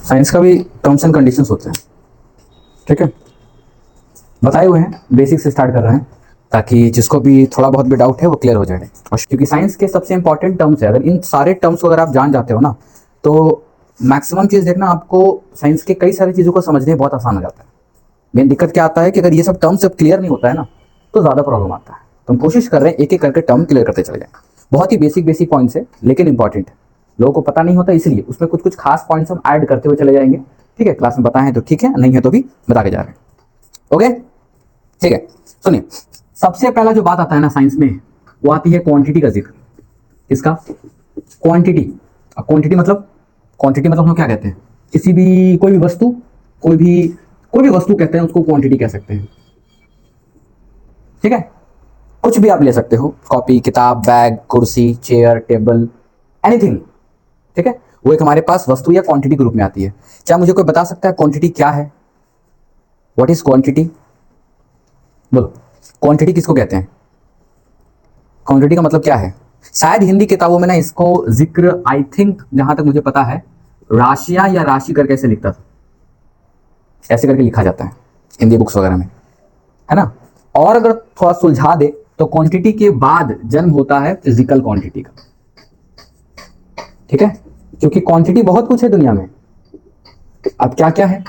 Science का भी terms and conditions होते हैं, ठीक है, बताए हुए हैं, बेसिक से स्टार्ट कर रहे हैं ताकि जिसको भी थोड़ा बहुत भी डाउट है वो क्लियर हो जाए। और क्योंकि साइंस के सबसे इंपॉर्टेंट टर्म्स है, अगर इन सारे टर्म्स को अगर आप जान जाते हो ना तो मैक्सिमम चीज़ देखना, आपको साइंस के कई सारी चीज़ों को समझने में बहुत आसान हो जाता है। मेन दिक्कत क्या आता है कि अगर ये सब टर्म सब क्लियर नहीं होता है ना तो ज़्यादा प्रॉब्लम आता है। तो हम कोशिश कर रहे हैं एक एक करके टर्म क्लियर करते चले जाएं। बहुत ही बेसिक बेसिक पॉइंट्स है लेकिन इंपॉर्टेंट है, लोगों को पता नहीं होता, इसलिए उसमें कुछ कुछ खास पॉइंट्स हम ऐड करते हुए चले जाएंगे। ठीक है, क्लास में बताएं तो ठीक है, नहीं है तो भी बता के जा रहे हैं। ओके, ठीक है। सुनिए, सबसे पहला जो बात आता है ना साइंस में, वो आती है क्वांटिटी का जिक्र। किसका? क्वांटिटी। अब क्वांटिटी मतलब, क्वांटिटी मतलब हम क्या कहते हैं, किसी भी कोई भी वस्तु, कोई भी वस्तु कहते हैं उसको क्वांटिटी कह सकते हैं। ठीक है, कुछ भी आप ले सकते हो, कॉपी, किताब, बैग, कुर्सी, चेयर, टेबल, एनीथिंग। ठीक है, वो एक हमारे पास वस्तु या क्वांटिटी के रूप में आती है। क्या मुझे कोई बता सकता है क्वांटिटी क्या है? What is quantity? बोलो, क्वांटिटी किसको कहते हैं? क्वांटिटी का मतलब क्या है? शायद हिंदी किताबों में ना इसको जिक्र, आई थिंक जहां तक मुझे पता है, राशियां या राशि करके ऐसे लिखता था, ऐसे करके लिखा जाता है हिंदी बुक्स वगैरह में, है ना। और अगर थोड़ा सुलझा दे तो क्वांटिटी के बाद जन्म होता है फिजिकल क्वांटिटी का। ठीक है, क्योंकि क्वांटिटी बहुत कुछ है दुनिया में। अब क्या क्या है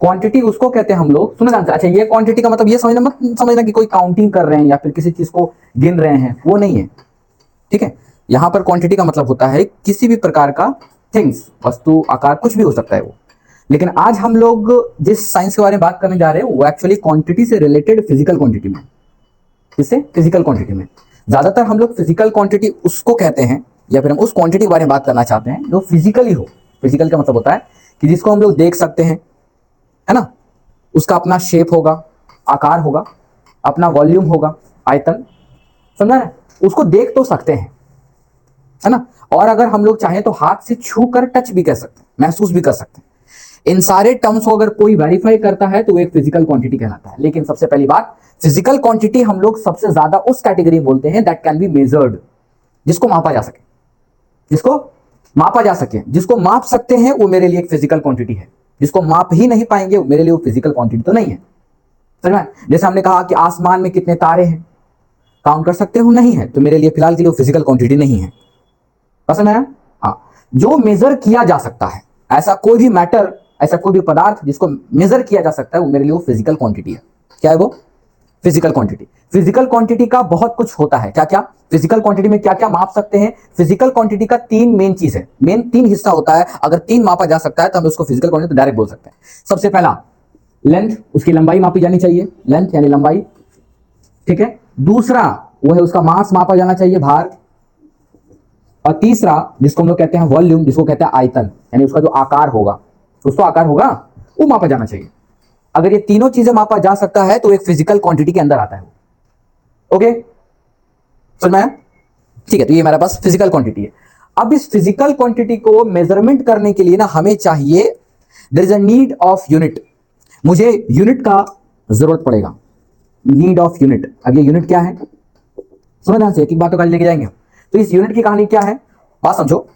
क्वांटिटी, उसको कहते हैं हम लोग, सुना जानते हैं। अच्छा, ये क्वांटिटी का मतलब ये समझना, मत समझना कि कोई काउंटिंग कर रहे हैं या फिर किसी चीज को गिन रहे हैं, वो नहीं है। ठीक है, यहां पर क्वांटिटी का मतलब होता है किसी भी प्रकार का थिंग्स, वस्तु, आकार, कुछ भी हो सकता है वो। लेकिन आज हम लोग जिस साइंस के बारे में बात करने जा रहे हैं वो एक्चुअली क्वांटिटी से रिलेटेड फिजिकल क्वांटिटी में। किससे? फिजिकल क्वांटिटी में। ज्यादातर हम लोग फिजिकल क्वांटिटी उसको कहते हैं, या फिर हम उस क्वांटिटी के बारे में बात करना चाहते हैं जो फिजिकली हो। फिजिकल का मतलब होता है कि जिसको हम लोग देख सकते हैं, है ना, उसका अपना शेप होगा, आकार होगा, अपना वॉल्यूम होगा, आयतन, समझा ना, उसको देख तो सकते हैं, है ना। और अगर हम लोग चाहें तो हाथ से छू कर टच भी कर सकते हैं, महसूस भी कर सकते हैं। इन सारे टर्म्स को अगर कोई वेरीफाई करता है तो वो एक फिजिकल क्वांटिटी कहलाता है। लेकिन सबसे पहली बात, फिजिकल क्वांटिटी हम लोग सबसे ज्यादा उस कैटेगरी बोलते हैं दैट कैन बी मेजर्ड, जिसको मापा जा सके, जिसको मापा जा सके, जिसको माप सकते हैं वो मेरे लिए एक फिजिकल क्वांटिटी है। जिसको माप ही नहीं पाएंगे वो मेरे लिए वो फिजिकल क्वांटिटी तो नहीं है। समझ में? जैसे हमने कहा कि आसमान में कितने तारे हैं, काउंट कर सकते हो? नहीं है, तो मेरे लिए फिलहाल के लिए वो फिजिकल क्वांटिटी नहीं है। पसंद आया? हाँ, जो मेजर किया जा सकता है, ऐसा कोई भी मैटर, ऐसा कोई भी पदार्थ जिसको मेजर किया जा सकता है, वो मेरे लिए वो फिजिकल क्वांटिटी है। क्या है वो? Physical quantity. फिजिकल क्वांटिटी का बहुत कुछ होता है। क्या क्या फिजिकल क्वांटिटी में क्या क्या माप सकते हैं? फिजिकल क्वांटिटी का तीन मेन चीज है, मेन तीन हिस्सा होता है। अगर तीन मापा जा सकता है तो हम उसको फिजिकल क्वांटिटी डायरेक्ट बोल सकते हैं। सबसे पहला लेंथ, उसकी लंबाई मापी जानी चाहिए, लेंथ यानी लंबाई। ठीक है, दूसरा वो है उसका मास मापा जाना चाहिए, भार। और तीसरा जिसको हम लोग कहते हैं वॉल्यूम, जिसको कहते हैं आयतन, यानी उसका जो आकार होगा, उसका आकार होगा, वो मापा जाना चाहिए। अगर ये तीनों चीजें मापा जा सकता है तो एक फिजिकल क्वांटिटी के अंदर आता है। ओके, समझ में आया? ठीक है, तो ये हमारे पास फिजिकल क्वांटिटी है। अब इस फिजिकल क्वांटिटी को मेजरमेंट करने के लिए ना हमें चाहिए, there is a need of unit. मुझे यूनिट का जरूरत पड़ेगा, नीड ऑफ यूनिट। अब ये यूनिट क्या है, समझ ध्यान से, एक एक बात तो कल लेके जाएंगे। तो इस यूनिट की कहानी क्या है, बात समझो।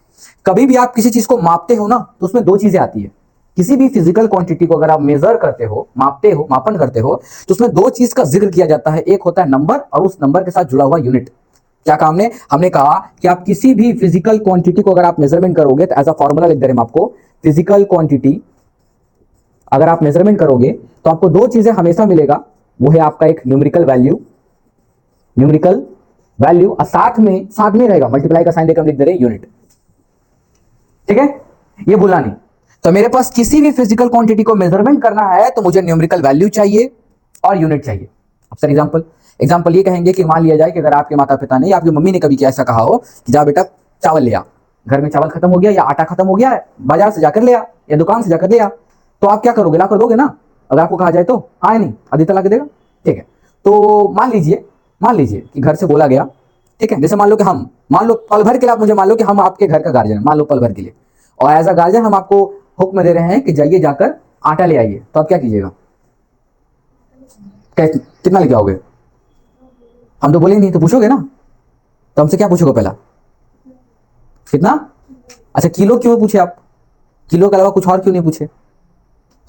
कभी भी आप किसी चीज को मापते हो ना तो उसमें दो चीजें आती है। किसी भी फिजिकल क्वांटिटी को अगर आप मेजर करते हो, मापते हो, मापन करते हो, तो उसमें दो चीज का जिक्र किया जाता है। एक होता है नंबर और उस नंबर के साथ जुड़ा हुआ यूनिट। क्या काम ने, हमने कहा कि आप किसी भी फिजिकल क्वांटिटी को अगर आप मेजरमेंट करोगे तो एज अ फॉर्मूला लिख दे रहे हैं आपको, फिजिकल क्वांटिटी अगर आप मेजरमेंट करोगे तो आपको दो चीजें हमेशा मिलेगा। वो है आपका एक न्यूमेरिकल वैल्यू, न्यूमेरिकल वैल्यू, और साथ में रहेगा मल्टीप्लाई का साइन देकर हम लिख दे रहे हैं यूनिट। ठीक है, ये भूलना नहीं। तो मेरे पास किसी भी फिजिकल क्वांटिटी को मेजरमेंट करना है तो मुझे न्यूमेरिकल वैल्यू चाहिए और यूनिट चाहिए। अब सर एग्जांपल ये कहेंगे कि मान लिया जाए कि अगर आपके माता पिता ने या आपकी मम्मी ने कभी ऐसा कहा हो कि जा बेटा चावल ले आ, घर में चावल खत्म हो गया या आटा खत्म हो गया है, बाजार से जाकर ले आ या दुकान से जाकर ले आ, तो आप क्या करोगे? ला कर दोगे ना। अगर आपको कहा जाए तो हाँ नहीं, आदित्य ला के देगा। ठीक है, तो मान लीजिए कि घर से बोला गया, ठीक है, जैसे मान लो कि हम, मान लो पल भर के लिए आप मुझे मान लो कि हम आपके घर का गार्जियन, मान लो पल भर के लिए, और एज अ गार्जियन हम आपको हुक्म दे रहे हैं कि जाइए जाकर आटा ले आइए, तो आप क्या कीजिएगा? कितना लेके आओगे? हम तो बोलेंगे नहीं, तो पूछोगे ना। तो हमसे क्या पूछोगे पहला? कितना? अच्छा, किलो क्यों पूछे आप? किलो के अलावा कुछ और क्यों नहीं पूछे?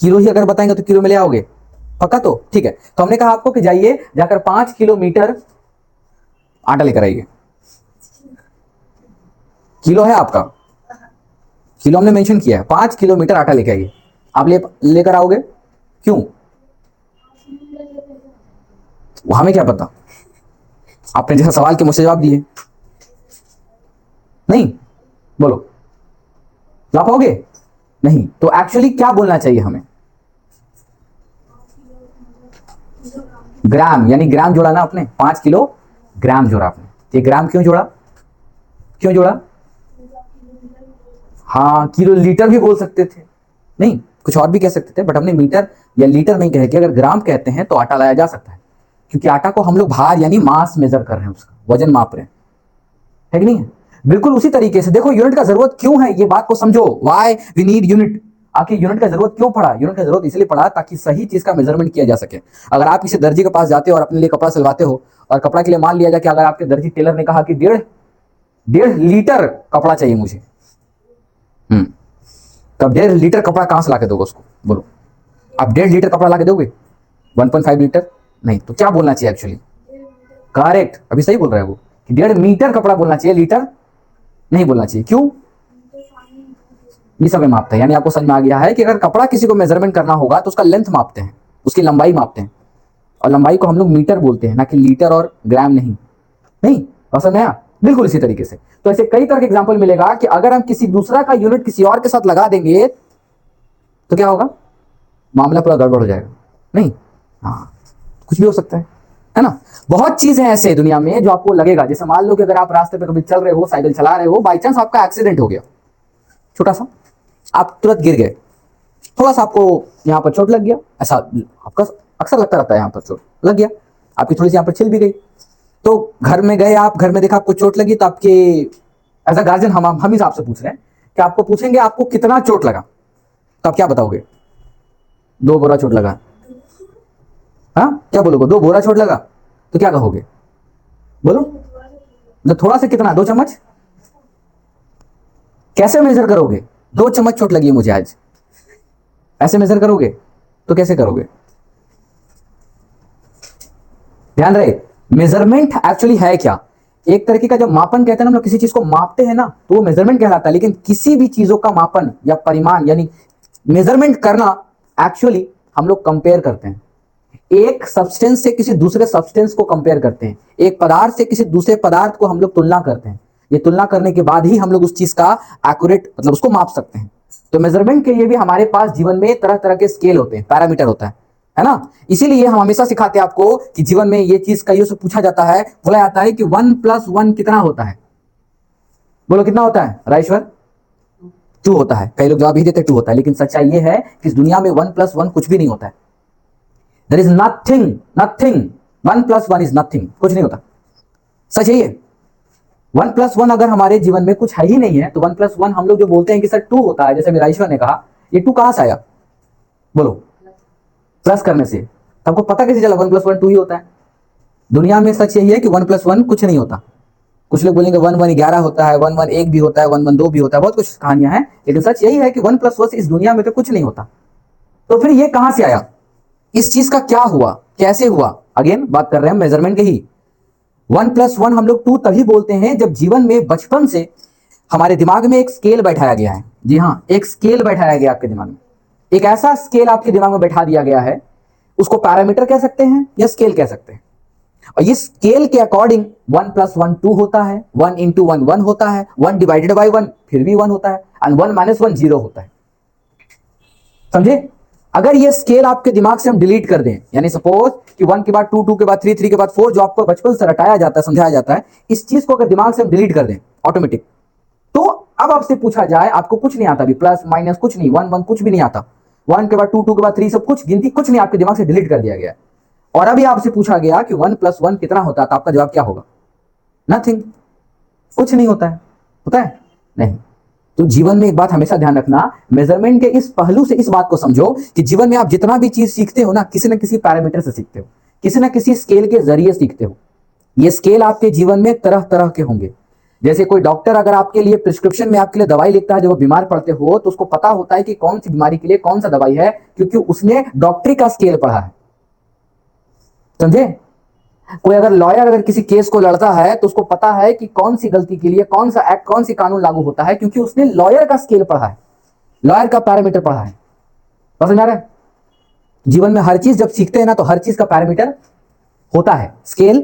किलो ही अगर बताएंगे तो किलो में ले आओगे पक्का? तो ठीक है, तो हमने कहा आपको कि जाइए जाकर 5 किलोमीटर आटा लेकर आइए। किलो है आपका, किलो हमने मेंशन किया है, 5 किलोमीटर आटा लेकर आइए। आप लेकर आओगे क्यों? हमें क्या पता, आपने जैसा सवाल के मुझसे जवाब दिए। नहीं बोलो, ला पाओगे? नहीं, तो एक्चुअली क्या बोलना चाहिए हमें? ग्राम, यानी ग्राम जोड़ा ना आपने, 5 किलो ग्राम जोड़ा आपने। ये ग्राम क्यों जोड़ा? क्यों जोड़ा? हाँ, किलो लीटर भी बोल सकते थे, नहीं कुछ और भी कह सकते थे, बट हमने मीटर या लीटर नहीं कहे कि अगर ग्राम कहते हैं तो आटा लाया जा सकता है, क्योंकि आटा को हम लोग भार यानी मास मेजर कर रहे हैं, उसका वजन माप रहे हैं, है कि नहीं है? बिल्कुल उसी तरीके से देखो, यूनिट का जरूरत क्यों है, ये बात को समझो। Why we need unit. आखिर यूनिट का जरूरत क्यों पड़ा? यूनिट का जरूरत इसलिए पड़ा ताकि सही चीज का मेजरमेंट किया जा सके। अगर आप किसी दर्जी के पास जाते हो और अपने लिए कपड़ा सिलवाते हो, और कपड़ा के लिए मान लिया जाए कि अगर आपके दर्जी टेलर ने कहा कि 1.5 लीटर कपड़ा चाहिए मुझे, तब 1.5 लीटर कपड़ा कहां से लाके दोगे उसको? बोलो, आप 1.5 लीटर कपड़ा लाके दोगे? 1.5 लीटर नहीं, तो क्या बोलना चाहिए एक्चुअली? करेक्ट, अभी सही बोल रहा है वो, 1.5 मीटर कपड़ा बोलना चाहिए, लीटर नहीं बोलना चाहिए। क्यों? ये सब मापता है, यानी आपको समझ में आ गया है कि अगर कपड़ा किसी को मेजरमेंट करना होगा तो उसका लेंथ मापते हैं, उसकी लंबाई मापते हैं, और लंबाई को हम लोग मीटर बोलते हैं, ना कि लीटर और ग्राम नहीं। नहीं समझ में आया? बिल्कुल इसी तरीके से। तो ऐसे कई तरह के एग्जांपल मिलेगा कि अगर हम किसी दूसरा का यूनिट किसी और के साथ लगा देंगे तो क्या होगा? मामला पूरा गड़बड़ हो जाएगा। नहीं, हाँ कुछ भी हो सकता है ना? बहुत चीजें ऐसे दुनिया में जो आपको लगेगा, जैसे मान लो कि अगर आप रास्ते पे कभी चल रहे हो, साइकिल चला रहे हो, बाई चांस आपका एक्सीडेंट हो गया, छोटा सा, आप तुरंत गिर गए, थोड़ा सा आपको यहाँ पर चोट लग गया, ऐसा आपका अक्सर लगता रहता है, यहाँ पर चोट लग गया, आपकी थोड़ी सी यहाँ पर छिल भी गई, तो घर में गए आप, घर में देखा आपको चोट लगी, तो आपके एज अ गार्जियन हम ही आपसे पूछ रहे हैं कि आपको पूछेंगे आपको कितना चोट लगा, तो आप क्या बताओगे? 2 बोरा चोट लगा। हाँ क्या बोलोगे? 2 बोरा चोट लगा, तो क्या कहोगे? बोलो, तो थोड़ा सा कितना? 2 चम्मच? कैसे मेजर करोगे? 2 चम्मच चोट लगी है मुझे आज, ऐसे मेजर करोगे? तो कैसे करोगे? ध्यान रहे, मेजरमेंट एक्चुअली है क्या? एक तरीके का जब मापन कहते हैं ना, हम लोग किसी चीज को मापते हैं ना, तो वो मेजरमेंट कहलाता है। लेकिन किसी भी चीजों का मापन या परिमाण यानी मेजरमेंट करना, एक्चुअली हम लोग कंपेयर करते हैं, एक सब्सटेंस से किसी दूसरे सब्सटेंस को कंपेयर करते हैं, एक पदार्थ से किसी दूसरे पदार्थ को हम लोग तुलना करते हैं। ये तुलना करने के बाद ही हम लोग उस चीज का एक्यूरेट मतलब उसको माप सकते हैं। तो मेजरमेंट के लिए भी हमारे पास जीवन में तरह तरह के स्केल होते हैं, पैरामीटर होता है ना? इसीलिए हम हमेशा सिखाते हैं आपको कि जीवन में ये चीज कईयों से पूछा जाता है, बोला जाता है कि 1 + 1 कितना होता है? बोलो कितना होता है राजेश्वर? 2 होता है। कई लोग जवाब ही देते 2 होता है, लेकिन सच्चाई ये है कि इस दुनिया में 1 + 1 कुछ भी नहीं होता है। There is nothing, 1 + 1 is nothing, कुछ नहीं होता। सच है ये। 1 + 1 अगर हमारे जीवन में कुछ है ही नहीं है, तो 1 + 1 हम लोग जो बोलते हैं कि सर 2 होता है, जैसे राजेश्वर ने कहा, ये 2 कहां से आया? बोलो, प्लस करने से। आपको पता कैसे चला 1 + 1 2 ही होता है? दुनिया में सच यही है कि 1 + 1 कुछ नहीं होता। कुछ लोग बोलेंगे 1 1 11 होता है, 1 1 1 भी होता है, 1 1 2 भी होता है, बहुत कुछ कहानियां हैं, लेकिन सच यही है कि 1 + 1 इस दुनिया में तो कुछ नहीं होता। तो फिर ये कहां से आया? इस चीज का क्या हुआ, कैसे हुआ? अगेन बात कर रहे हैं मेजरमेंट की ही। 1 + 1 हम लोग 2 तभी बोलते हैं जब जीवन में बचपन से हमारे दिमाग में एक स्केल बैठाया गया है। जी हाँ, एक स्केल बैठाया गया आपके दिमाग में, एक ऐसा स्केल आपके दिमाग में बैठा दिया गया है, उसको पैरामीटर कह सकते हैं या स्केल कह सकते हैं। और ये स्केल के अकॉर्डिंग 1 + 1 2 होता है, 1 × 1 1 होता है, 1 / 1 फिर भी 1 होता है, एंड 1 - 1 0 होता है। समझे? अगर ये स्केल आपके दिमाग से हम डिलीट कर दें, यानी सपोज कि 1 के बाद 2, 2 के बाद 3, 3 के बाद 4, जो आपको बचपन से रटाया जाता है, समझाया जाता है, इस चीज को अगर दिमाग से हम डिलीट कर दें ऑटोमेटिक, तो अब आपसे पूछा जाए, आपको कुछ नहीं आता भी, प्लस माइनस कुछ नहीं, 1 1 कुछ भी नहीं आता, 1 के बाद 2, 2 के बाद 3, सब कुछ गिनती कुछ नहीं, आपके दिमाग से डिलीट कर दिया गया। और अभी आपसे पूछा गया कि 1 + 1 कितना होता है, तो आपका जवाब क्या होगा? नथिंग, कुछ नहीं होता है। होता है? नहीं। तो जीवन में एक बात हमेशा ध्यान रखना, मेजरमेंट के इस पहलू से इस बात को समझो कि जीवन में आप जितना भी चीज सीखते हो ना, किसी न किसी पैरामीटर से सीखते हो, किसी न किसी स्केल के जरिए सीखते हो। ये स्केल आपके जीवन में तरह तरह के होंगे। जैसे कोई डॉक्टर अगर आपके लिए प्रिस्क्रिप्शन में आपके लिए दवाई लिखता है, जब वो बीमार पड़ते हो तो उसको पता होता है कि कौन सी बीमारी के लिए कौन सा दवाई है, क्योंकि उसने डॉक्टरी का स्केल पढ़ा है। समझे? कोई अगर लॉयर अगर किसी केस को लड़ता है तो उसको पता है कि कौन सी गलती के लिए कौन सा एक्ट, कौन सी कानून लागू होता है, क्योंकि उसने लॉयर का स्केल पढ़ा है, लॉयर का पैरामीटर पढ़ा है। समझ आ रहा है? जीवन में हर चीज जब सीखते हैं ना तो हर चीज का पैरामीटर होता है, स्केल।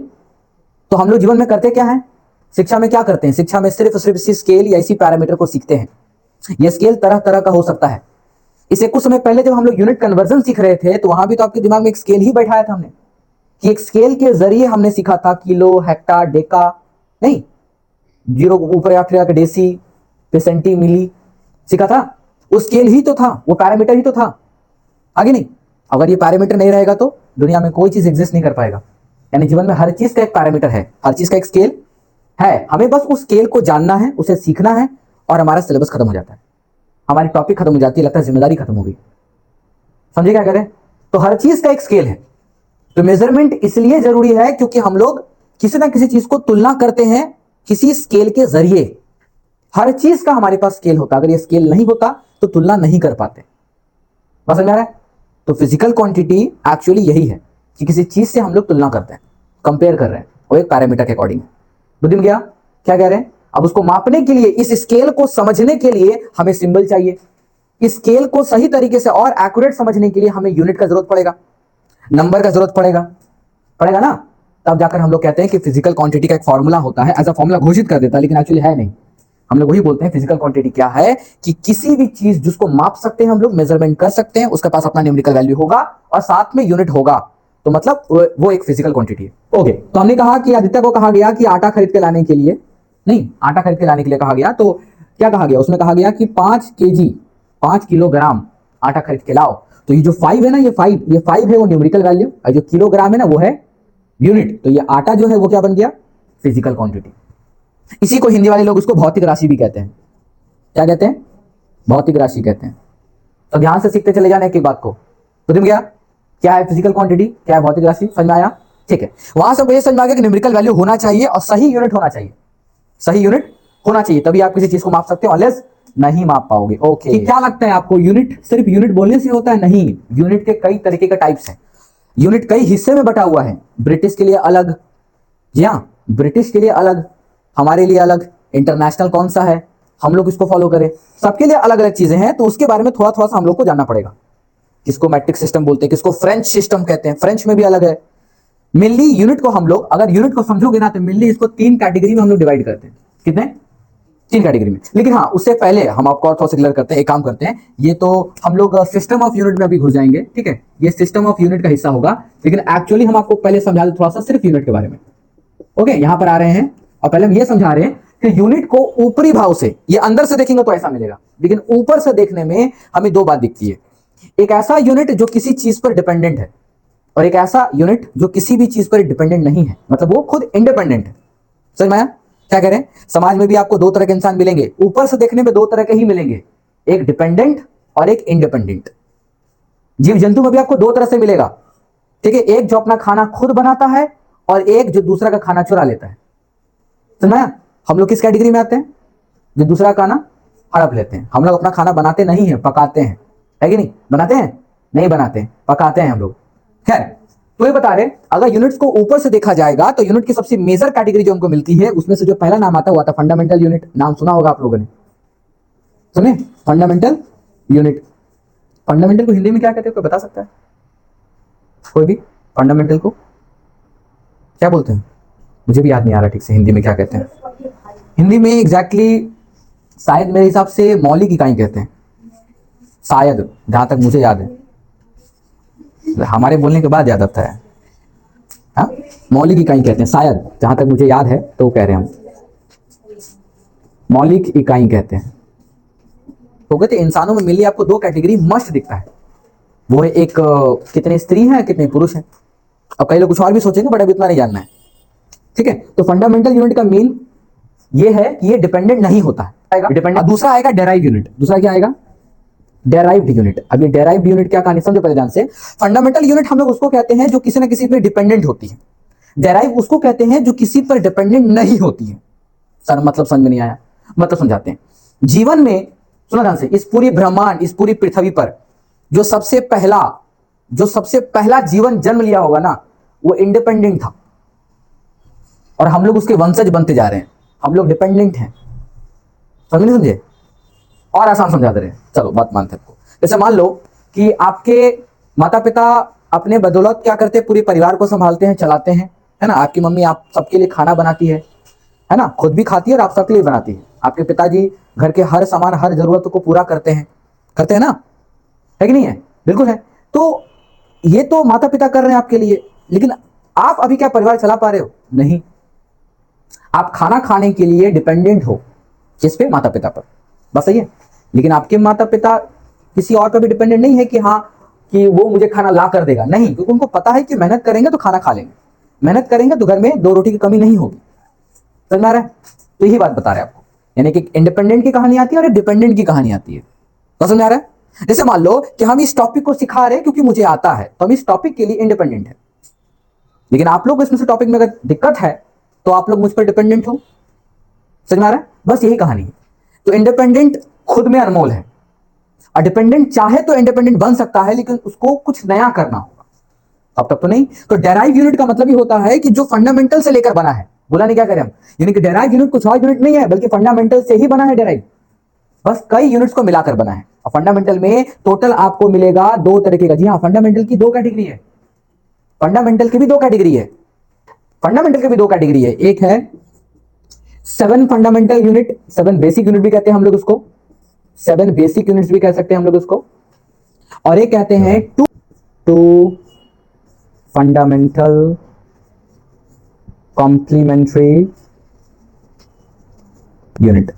तो हम लोग जीवन में करते क्या है, शिक्षा में क्या करते हैं, शिक्षा में सिर्फ इसी स्केल या इसी पैरामीटर को सीखते हैं। यह स्केल तरह तरह का हो सकता है। इसे कुछ समय पहले जब हम लोग यूनिट कन्वर्जन सीख रहे थे तो वहां भी तो आपके दिमाग में एक स्केल ही बैठाया था हमने, कि एक स्केल के जरिए हमने सीखा था किलो, हेक्टर, डेका, नहीं, जीरो ऊपर या फिर डेसी, फिर सेंटी, मिली सीखा था। वो स्केल ही तो था, वो पैरामीटर ही तो था, आगे नहीं। अगर ये पैरामीटर नहीं रहेगा तो दुनिया में कोई चीज एग्जिस्ट नहीं कर पाएगा। यानी जीवन में हर चीज का एक पैरामीटर है, हर चीज का एक स्केल है। हमें बस उस स्केल को जानना है, उसे सीखना है, और हमारा सिलेबस खत्म हो जाता है, हमारी टॉपिक खत्म हो जाती है, लगता है जिम्मेदारी खत्म हो गई। समझे क्या करें? तो हर चीज का एक स्केल है। तो मेजरमेंट इसलिए जरूरी है क्योंकि हम लोग किसी ना किसी चीज को तुलना करते हैं किसी स्केल के जरिए। हर चीज का हमारे पास स्केल होता, अगर ये स्केल नहीं होता तो तुलना नहीं कर पाते। बस समझ आ रहा है? तो फिजिकल क्वांटिटी एक्चुअली यही है कि किसी चीज से हम लोग तुलना करते हैं, कंपेयर कर रहे हैं, वो एक पैरामीटर के अकॉर्डिंग। बुद्धि में गया? क्या कह रहे हैं? अब उसको मापने के लिए, इस स्केल को समझने के लिए हमें सिंबल चाहिए। इस स्केल को सही तरीके से और एक्यूरेट समझने के लिए हमें यूनिट का जरूरत पड़ेगा, नंबर का जरूरत पड़ेगा ना। तब जाकर हम लोग कहते हैं कि फिजिकल क्वांटिटी का एक फॉर्मूला होता है, ऐसा फॉर्मूला घोषित कर देता है, लेकिन एक्चुअली है नहीं। हम लोग वही बोलते हैं फिजिकल क्वांटिटी क्या है, कि किसी भी चीज जिसको माप सकते हैं हम लोग, मेजरमेंट कर सकते हैं, उसके पास अपना न्यूमेरिकल वैल्यू होगा और साथ में यूनिट होगा, तो मतलब वो एक फिजिकल क्वांटिटी है। ओके, तो हमने कहा कि आदित्य को कहा गया कि आटा खरीद के लाने के लिए, नहीं, आटा खरीद के लाने के लिए कहा गया, तो क्या कहा गया उसमें? कहा गया कि 5 kg 5 किलोग्राम आटा खरीद के लाओ। तो ये जो 5 है ना, ये 5 है वो न्यूमेरिकल वैल्यू, और जो किलोग्राम है ना वो है यूनिट। तो ये आटा जो है वो क्या बन गया? Physical quantity. इसी को हिंदी वाले लोग उसको भौतिक राशि भी कहते हैं। क्या कहते हैं? भौतिक राशि कहते हैं। तो ध्यान से सीखते चले जाने की बात को। तो तुम क्या है फिजिकल क्वांटिटी, क्या है भौतिक राशि, समझ में आया? ठीक है, वहां से ये समझ में आ गया कि न्यूमेरिकल वैल्यू होना चाहिए और सही यूनिट होना चाहिए, सही यूनिट होना चाहिए, तभी आप किसी चीज को माप सकते हो, अनलेस नहीं माप पाओगे। ओके, क्या लगता है आपको, यूनिट सिर्फ यूनिट बोलने से होता है? नहीं, यूनिट के कई तरीके का टाइप्स हैं। यूनिट कई हिस्से में बटा हुआ है। ब्रिटिश के लिए अलग, जी हाँ, ब्रिटिश के लिए अलग, हमारे लिए अलग, इंटरनेशनल कौन सा है हम लोग इसको फॉलो करें, सबके लिए अलग अलग चीजें हैं। तो उसके बारे में थोड़ा थोड़ा सा हम लोग को जानना पड़ेगा। किसको मैट्रिक सिस्टम बोलते हैं, किसको फ्रेंच सिस्टम कहते हैं, फ्रेंच में भी अलग है। मेनली यूनिट को हम लोग, अगर यूनिट को समझोगे ना, तो मेनली इसको 3 कैटेगरी में हम लोग डिवाइड करते हैं। कितने? 3 कैटेगरी में। लेकिन हाँ, उससे पहले हम आपको और थोड़ा सा क्लियर करते हैं, एक काम करते हैं, ये तो हम लोग सिस्टम ऑफ यूनिट में अभी घुस जाएंगे, ठीक है, ये सिस्टम ऑफ यूनिट का हिस्सा होगा, लेकिन एक्चुअली हम आपको पहले समझा दें थोड़ा सा सिर्फ यूनिट के बारे में। ओके, यहां पर आ रहे हैं और पहले हम ये समझा रहे हैं कि यूनिट को ऊपरी भाव से, ये अंदर से देखेंगे तो ऐसा मिलेगा, लेकिन ऊपर से देखने में हमें 2 बात दिखती है। एक ऐसा यूनिट जो किसी चीज पर डिपेंडेंट है, और एक ऐसा यूनिट जो किसी भी चीज पर डिपेंडेंट नहीं है, मतलब वो खुद इंडिपेंडेंट है। समझ में आया? क्या कह रहे हैं? समाज में भी आपको 2 तरह के इंसान मिलेंगे, ऊपर से देखने में 2 तरह के ही मिलेंगे, एक डिपेंडेंट और एक इंडिपेंडेंट। जीव जंतु में भी आपको 2 तरह से मिलेगा, ठीक है, एक जो अपना खाना खुद बनाता है और एक जो दूसरा का खाना चुरा लेता है। समझ में आया? हम लोग किस कैटेगरी में आते हैं? जो दूसरा खाना हड़प लेते हैं। हम लोग अपना खाना बनाते नहीं है, पकाते हैं, है कि नहीं? बनाते हैं? नहीं बनाते हैं, पकाते हैं हम लोग। खैर, तो ये बता रहे, अगर यूनिट्स को ऊपर से देखा जाएगा तो यूनिट की सबसे मेजर कैटेगरी जो हमको मिलती है, उसमें से जो पहला नाम आता हुआ था फंडामेंटल यूनिट। नाम सुना होगा आप लोगों ने, सुने? Fundamental unit. फंडामेंटल को हिंदी में क्या कहते हैं, कोई बता सकता है? कोई भी? फंडामेंटल को क्या बोलते हैं? मुझे भी याद नहीं आ रहा ठीक से हिंदी में क्या कहते हैं। हिंदी में एग्जैक्टली शायद मेरे हिसाब से मौलिक इकाई कहते हैं, शायद, जहां तक मुझे याद है, हमारे बोलने के बाद याद आता है। हाँ, मौलिक इकाई कहते हैं शायद, जहां तक मुझे याद है, तो कह रहे हैं हम मौलिक इकाई कहते हैं। तो कहते हैं इंसानों में मिली आपको 2 कैटेगरी मस्ट दिखता है, वो है एक कितने स्त्री हैं कितने पुरुष हैं। अब कई लोग कुछ और भी सोचेंगे, बट अब इतना नहीं जानना है, ठीक है। तो फंडामेंटल यूनिट का मीन ये है कि ये डिपेंडेंट नहीं होता है, डिपेंडेंट। दूसरा आएगा डेराइव यूनिट। दूसरा क्या आएगा? Derived unit. अब ये डेराइव्ड यूनिट क्या कहानी समझो पहले ध्यान से। फंडामेंटल यूनिट हम लोग उसको कहते हैं जो किसी ना किसी पर डिपेंडेंट होती है, डेराइव उसको कहते हैं जो किसी पर डिपेंडेंट नहीं होती है। सर मतलब समझ में नहीं आया, मतलब समझाते हैं। जीवन में सुनो ध्यान से, इस पूरी ब्रह्मांड, इस पूरी पृथ्वी पर जो सबसे पहला जीवन जन्म लिया होगा ना, वो इंडिपेंडेंट था। और हम लोग उसके वंशज बनते जा रहे हैं, हम लोग डिपेंडेंट हैं। समझ नहीं समझे? और आसान समझा दे रहे हैं, चलो बात मानते हैं आपको। जैसे मान लो कि आपके माता पिता अपने बदौलत क्या करते हैं, पूरे परिवार को संभालते हैं, चलाते हैं, है ना। आपकी मम्मी आप सबके लिए खाना बनाती है ना, खुद भी खाती है और आप सबके लिए बनाती है। आपके पिताजी घर के हर सामान, हर जरूरत को पूरा करते हैं ना, है कि नहीं है? बिल्कुल है। तो ये तो माता पिता कर रहे हैं आपके लिए, लेकिन आप अभी क्या परिवार चला पा रहे हो? नहीं। आप खाना खाने के लिए डिपेंडेंट हो, किस पे? माता पिता पर। बस सही है। लेकिन आपके माता पिता किसी और पर भी डिपेंडेंट नहीं है कि हाँ कि वो मुझे खाना ला कर देगा, नहीं, क्योंकि उनको पता है कि मेहनत करेंगे तो खाना खा लेंगे, मेहनत करेंगे तो घर में 2 रोटी की कमी नहीं होगी। समझ में आ रहा है? तो यही बात बता रहे हैं आपको, यानी कि इंडिपेंडेंट की कहानी आती है और डिपेंडेंट की कहानी आती है। तो समझ में आ रहा है? जैसे मान लो कि हम इस टॉपिक को सिखा रहे हैं क्योंकि मुझे आता है, तो हम इस टॉपिक के लिए इंडिपेंडेंट है। लेकिन आप लोग इसमें से टॉपिक में अगर दिक्कत है तो आप लोग मुझ पर डिपेंडेंट हो। समझ में आ रहा है? बस यही कहानी है। तो इंडिपेंडेंट खुद में अनमोल है, और डिपेंडेंट चाहे तो इंडिपेंडेंट बन सकता है, लेकिन उसको कुछ नया करना होगा, अब तक तो नहीं। तो डेराइव यूनिट का मतलब ही होता है कि जो फंडामेंटल से लेकर बना है। बोला नहीं क्या करें हम, यानी कि डेराइव यूनिट कुछ और यूनिट नहीं है, बल्कि फंडामेंटल से ही बना है डेराइव, बस कई यूनिट्स को मिलाकर बना है। और फंडामेंटल में टोटल आपको मिलेगा 2 तरीके का। जी हाँ, फंडामेंटल की 2 कैटेगरी है, फंडामेंटल की भी 2 कैटेगरी है, फंडामेंटल की भी 2 कैटेगरी है। एक है 7 फंडामेंटल यूनिट, 7 बेसिक यूनिट भी कहते हैं हम लोग उसको, 7 बेसिक यूनिट्स भी कह सकते हैं हम लोग उसको। और एक कहते हैं 2 फंडामेंटल कॉम्प्लीमेंट्री यूनिट।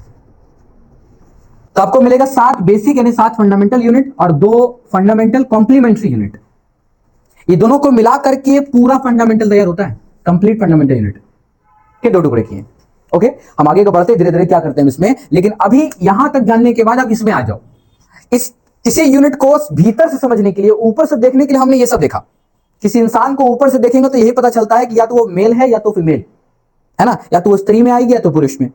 तो आपको मिलेगा 7 बेसिक यानी 7 फंडामेंटल यूनिट और 2 फंडामेंटल कॉम्प्लीमेंट्री यूनिट। ये दोनों को मिला करके पूरा फंडामेंटल तैयार होता है, कंप्लीट फंडामेंटल यूनिट के 2 टुकड़े किए। ओके, हम आगे को बढ़ते धीरे धीरे क्या करते हैं इसमें, लेकिन अभी यहां तक जानने के बाद अब इसमें आ जाओ। इसे यूनिट को भीतर से समझने के लिए, ऊपर से देखने के लिए हमने ये सब देखा। किसी इंसान को ऊपर से देखेंगे तो यही पता चलता है कि या तो वो मेल है या तो फीमेल है ना, या तो वो स्त्री में आएगी या तो पुरुष में।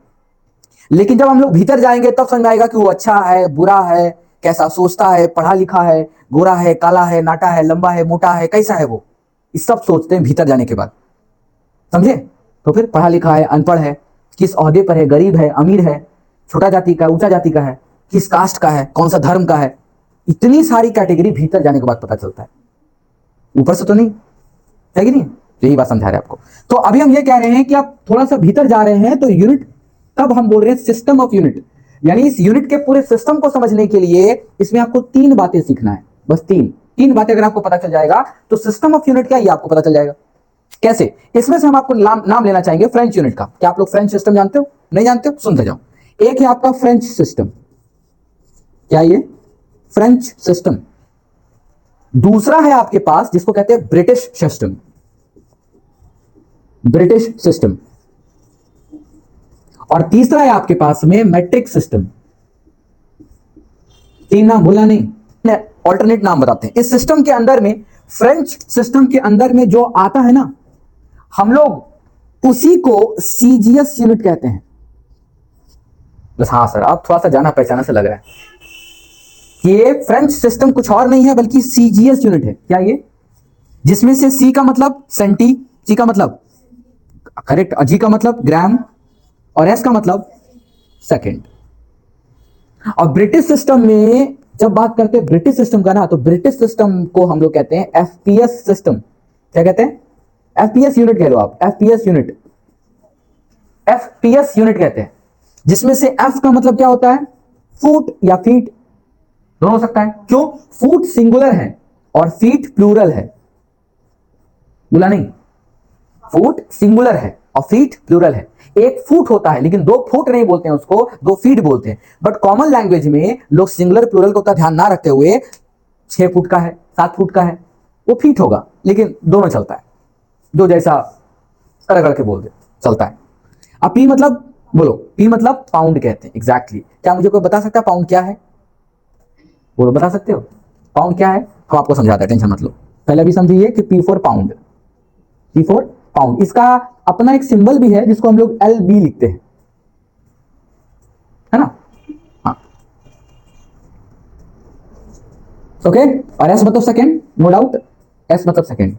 लेकिन जब हम लोग भीतर जाएंगे तब समझ आएगा कि वो अच्छा है, बुरा है, कैसा सोचता है, पढ़ा लिखा है, गोरा है, काला है, नाटा है, लंबा है, मोटा है, कैसा है वो, ये सब सोचते हैं भीतर जाने के बाद। समझे? तो फिर पढ़ा लिखा है, अनपढ़ है, किस ओहदे पर है, गरीब है, अमीर है, छोटा जाति का, ऊंचा जाति का है, किस कास्ट का है, कौन सा धर्म का है, इतनी सारी कैटेगरी भीतर जाने के बाद पता चलता है, ऊपर से तो नहीं है कि नहीं? यही बात समझा रहे हैं आपको। तो अभी हम ये कह रहे हैं कि आप थोड़ा सा भीतर जा रहे हैं, तो यूनिट, तब हम बोल रहे हैं सिस्टम ऑफ यूनिट, यानी इस यूनिट के पूरे सिस्टम को समझने के लिए इसमें आपको 3 बातें सीखना है, बस 3 बातें अगर आपको पता चल जाएगा तो सिस्टम ऑफ यूनिट क्या ये आपको पता चल जाएगा। कैसे? इसमें से हम आपको नाम लेना चाहेंगे फ्रेंच यूनिट का। क्या आप लोग फ्रेंच सिस्टम जानते हो? नहीं जानते हो? सुनते जाओ। एक है आपका फ्रेंच सिस्टम, क्या ये? French system. दूसरा है आपके पास जिसको कहते हैं ब्रिटिश सिस्टम, ब्रिटिश सिस्टम। और तीसरा है आपके पास में मैट्रिक सिस्टम। 3 नाम भूलना नहीं, ऑल्टरनेट नाम बताते हैं। इस सिस्टम के अंदर में, फ्रेंच सिस्टम के अंदर में जो आता है ना, हम लोग उसी को सीजीएस यूनिट कहते हैं। बस हाँ सर, आप थोड़ा सा जाना पहचाना से लग रहा है कि ये फ्रेंच सिस्टम कुछ और नहीं है बल्कि सीजीएस यूनिट है। क्या ये? जिसमें से सी का मतलब सेंटी, सी का मतलब करेक्ट, जी का मतलब ग्राम, और एस का मतलब सेकंड। और ब्रिटिश सिस्टम में जब बात करते हैं ब्रिटिश सिस्टम का ना, तो ब्रिटिश सिस्टम को हम लोग कहते हैं एफपीएस सिस्टम। क्या कहते हैं? एफपीएस यूनिट कह लो आप, एफपीएस यूनिट, एफपीएस यूनिट कहते हैं। जिसमें से एफ का मतलब क्या होता है? फुट या फीट, दोनों हो सकता है। क्यों? फुट सिंगुलर है और फीट प्लूरल है। बोला नहीं? फुट सिंगुलर है और फीट प्लूरल है। एक फुट होता है लेकिन 2 फुट नहीं बोलते हैं उसको, 2 फीट बोलते हैं। बट कॉमन लैंग्वेज में लोग सिंगुलर प्लूरल को ध्यान ना रखते हुए 6 फुट का है, 7 फुट का है, वो फीट होगा, लेकिन दोनों चलता है, जो जैसा रगड़ के बोल दे चलता है। अब पी मतलब बोलो, पी मतलब पाउंड कहते हैं। एग्जैक्टली क्या मुझे कोई बता सकता है पाउंड क्या है? बोलो, बता सकते हो पाउंड क्या है? हम आपको समझाते हैं, टेंशन मत लो। पहले भी समझिए कि P for pound, P for pound. इसका अपना एक सिंबल भी है जिसको हम लोग एल बी लिखते हैं। है ना? हाँ, ओके। और एस मतलब सेकेंड, नो डाउट, एस मतलब second.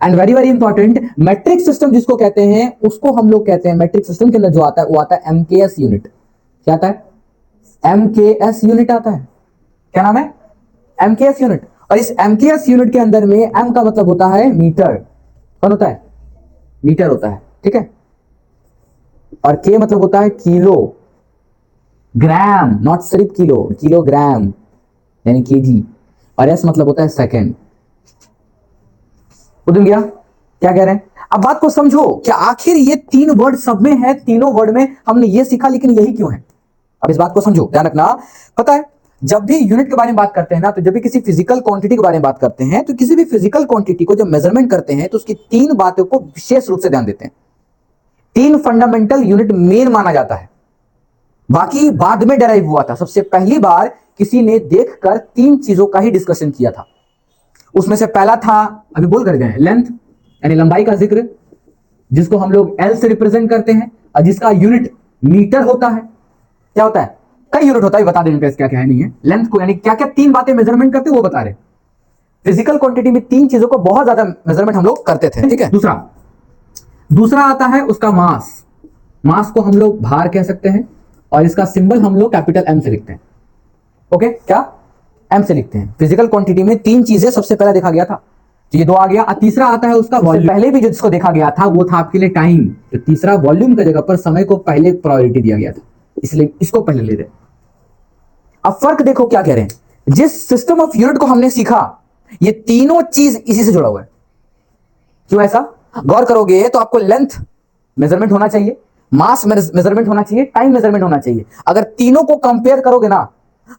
And very very important, matric system जिसको कहते हैं उसको हम लोग कहते हैं, मैट्रिक सिस्टम के अंदर जो आता है वो आता है एमकेएस यूनिट। क्या आता है? एमकेएस यूनिट आता है। क्या नाम है? MKS unit. और इस एमकेएस यूनिट के अंदर में एम का मतलब होता है मीटर। कौन होता है? मीटर होता है, ठीक है। और के मतलब होता है किलो ग्राम, नॉट सिर्फ किलो, किलोग्राम यानी केजी। और एस मतलब होता है सेकेंड। बुझ गया क्या कह रहे हैं? अब बात को समझो कि आखिर ये तीन वर्ड सब में है, तीनों वर्ड में हमने ये सीखा, लेकिन यही क्यों है? अब इस बात को समझो, ध्यान रखना। पता है जब भी यूनिट के बारे में बात करते हैं ना, तो जब भी किसी फिजिकल क्वांटिटी के बारे में बात करते हैं, तो किसी भी फिजिकल क्वांटिटी को जब मेजरमेंट करते हैं तो उसकी तीन बातों को विशेष रूप से ध्यान देते हैं। तीन फंडामेंटल यूनिट मेन माना जाता है, बाकी बाद में डेराइव हुआ था। सबसे पहली बार किसी ने देखकर तीन चीजों का ही डिस्कशन किया था। उसमें से पहला था, अभी बोल कर गए, लेंथ यानी लंबाई का जिक्र, जिसको हम लोग एल से रिप्रेजेंट करते हैं, और जिसका यूनिट मीटर होता है। क्या होता है? कई यूनिट होता है, बता देंगे क्या क्या है नहीं है। लेंथ को यानी क्या क्या तीन बातें मेजरमेंट करते वो बता रहे। फिजिकल क्वांटिटी में तीन चीजों को बहुत ज्यादा मेजरमेंट हम लोग करते थे, ठीक है। दूसरा आता है उसका मास। मास को हम लोग भार कह सकते हैं, और इसका सिंबल हम लोग कैपिटल एम से लिखते हैं। ओके, क्या? एम से लिखते हैं। फिजिकल क्वांटिटी में तीन चीजें सबसे पहले देखा गया था, तो ये दो आ गया। और तीसरा आता है उसका वॉल्यूम। पहले भी जो जिसको देखा गया था वो था आपके लिए टाइम। तो तीसरा वॉल्यूम की जगह पर समय को पहले प्रायोरिटी दिया गया था, इसलिए इसको पहले ले रहे। अब फर्क देखो क्या कह रहे हैं। जिस सिस्टम ऑफ यूनिट को हमने सीखा, ये तीनों चीज इसी से जुड़ा हुआ है। क्यों ऐसा? गौर करोगे तो आपको लेंथ मेजरमेंट होना चाहिए, मास मेजरमेंट होना चाहिए, टाइम मेजरमेंट होना चाहिए। अगर तीनों को कंपेयर करोगे ना,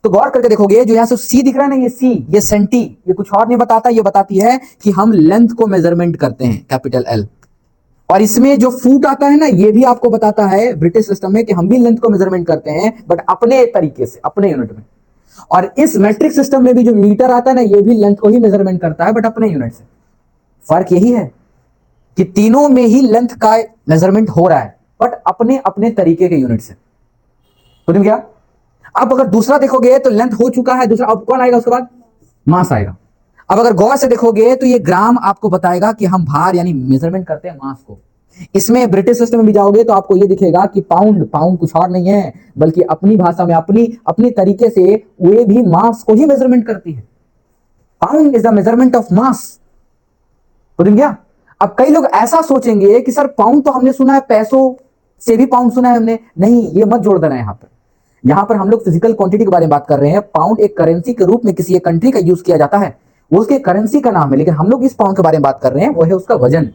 तो गौर करके देखोगे, जो यहां से सी दिख रहा है ना, ये सी, ये सेंटी, ये कुछ और नहीं बताता, ये बताती है कि हम लेंथ को मेजरमेंट करते हैं, कैपिटल एल। और इसमें जो फुट आता है ना, ये भी आपको बताता है ब्रिटिश सिस्टम में कि हम भी लेंथ को मेजरमेंट करते हैं, बट अपने तरीके से, अपने यूनिट में। और इस मैट्रिक सिस्टम में भी जो मीटर आता है ना, ये भी लेंथ को ही मेजरमेंट करता है, बट अपने यूनिट से। फर्क यही है कि तीनों में ही लेंथ का मेजरमेंट हो रहा है, बट अपने अपने तरीके के यूनिट से। समझ गया? अब अगर दूसरा देखोगे तो लेंथ हो चुका है, दूसरा अब कौन आएगा उसके बाद? मास आएगा। अब अगर गौर से देखोगे तो ये ग्राम आपको बताएगा कि हम भार यानी मेजरमेंट करते हैं मास को। इसमें ब्रिटिश सिस्टम में भी जाओगे तो आपको ये दिखेगा कि पाउंड, पाउंड कुछ और नहीं है, बल्कि अपनी भाषा में, अपनी अपनी तरीके से वे भी मास को ही मेजरमेंट करती है। Pound is the measurement of mass. समझ गया? अब कई लोग ऐसा सोचेंगे कि सर पाउंड तो हमने सुना है, पैसों से भी पाउंड सुना है हमने। नहीं, ये मत जोड़ देना यहां पर हम लोग फिजिकल क्वांटिटी के बारे में बात कर रहे हैं। पाउंड एक करेंसी के रूप में किसी एक कंट्री का यूज किया जाता है, वो उसके करेंसी का नाम है। लेकिन हम लोग इस पाउंड के बारे में बात कर रहे हैं, वो है उसका वजन,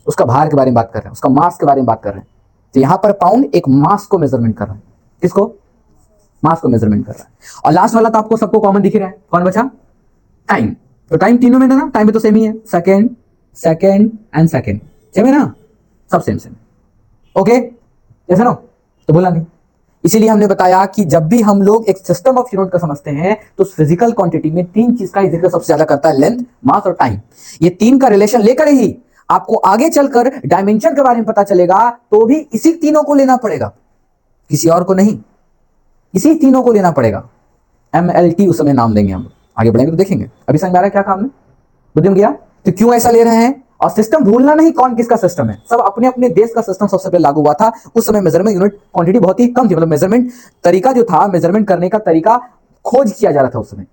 उसका भार के बारे में बात कर रहे हैं, उसका मास के बारे में बात कर रहे हैं। तो यहां पर पाउंड एक मास को मेजरमेंट कर रहा है। किसको? मास को मेजरमेंट कर रहा है। और लास्ट वाला तो आपको सबको कॉमन दिख रहा है, कौन बचा? टाइम। तो टाइम तीनों में था ना, टाइम में तो सेम ही है, second, second and second, same है ना, सब सेम सेम। ओके, जैसे ना, तो बोला नहीं। इसीलिए हमने बताया कि जब भी हम लोग एक सिस्टम ऑफ यूनिट का समझते हैं, तो फिजिकल क्वांटिटी में तीन चीज का जिक्र सबसे ज्यादा करता है, लेंथ, मास और टाइम। ये तीन का रिलेशन लेकर ही आपको आगे चलकर डायमेंशन के बारे में पता चलेगा, तो भी इसी तीनों को लेना पड़ेगा, किसी और को नहीं, इसी तीनों को लेना पड़ेगा। MLT उस समय नाम देंगे हम, आगे बढ़ेंगे तो देखेंगे। अभी समझ आ रहा है क्या काम है? बुझ में गया? तो क्यों ऐसा ले रहे हैं? और सिस्टम भूलना नहीं, कौन किसका सिस्टम है, सब अपने अपने देश का सिस्टम सबसे पहले लागू हुआ था। उस समय मेजरमेंट यूनिट क्वांटिटी बहुत ही कम थी, मतलब मेजरमेंट तरीका जो था, मेजरमेंट करने का तरीका खोज किया जा रहा था उस समय।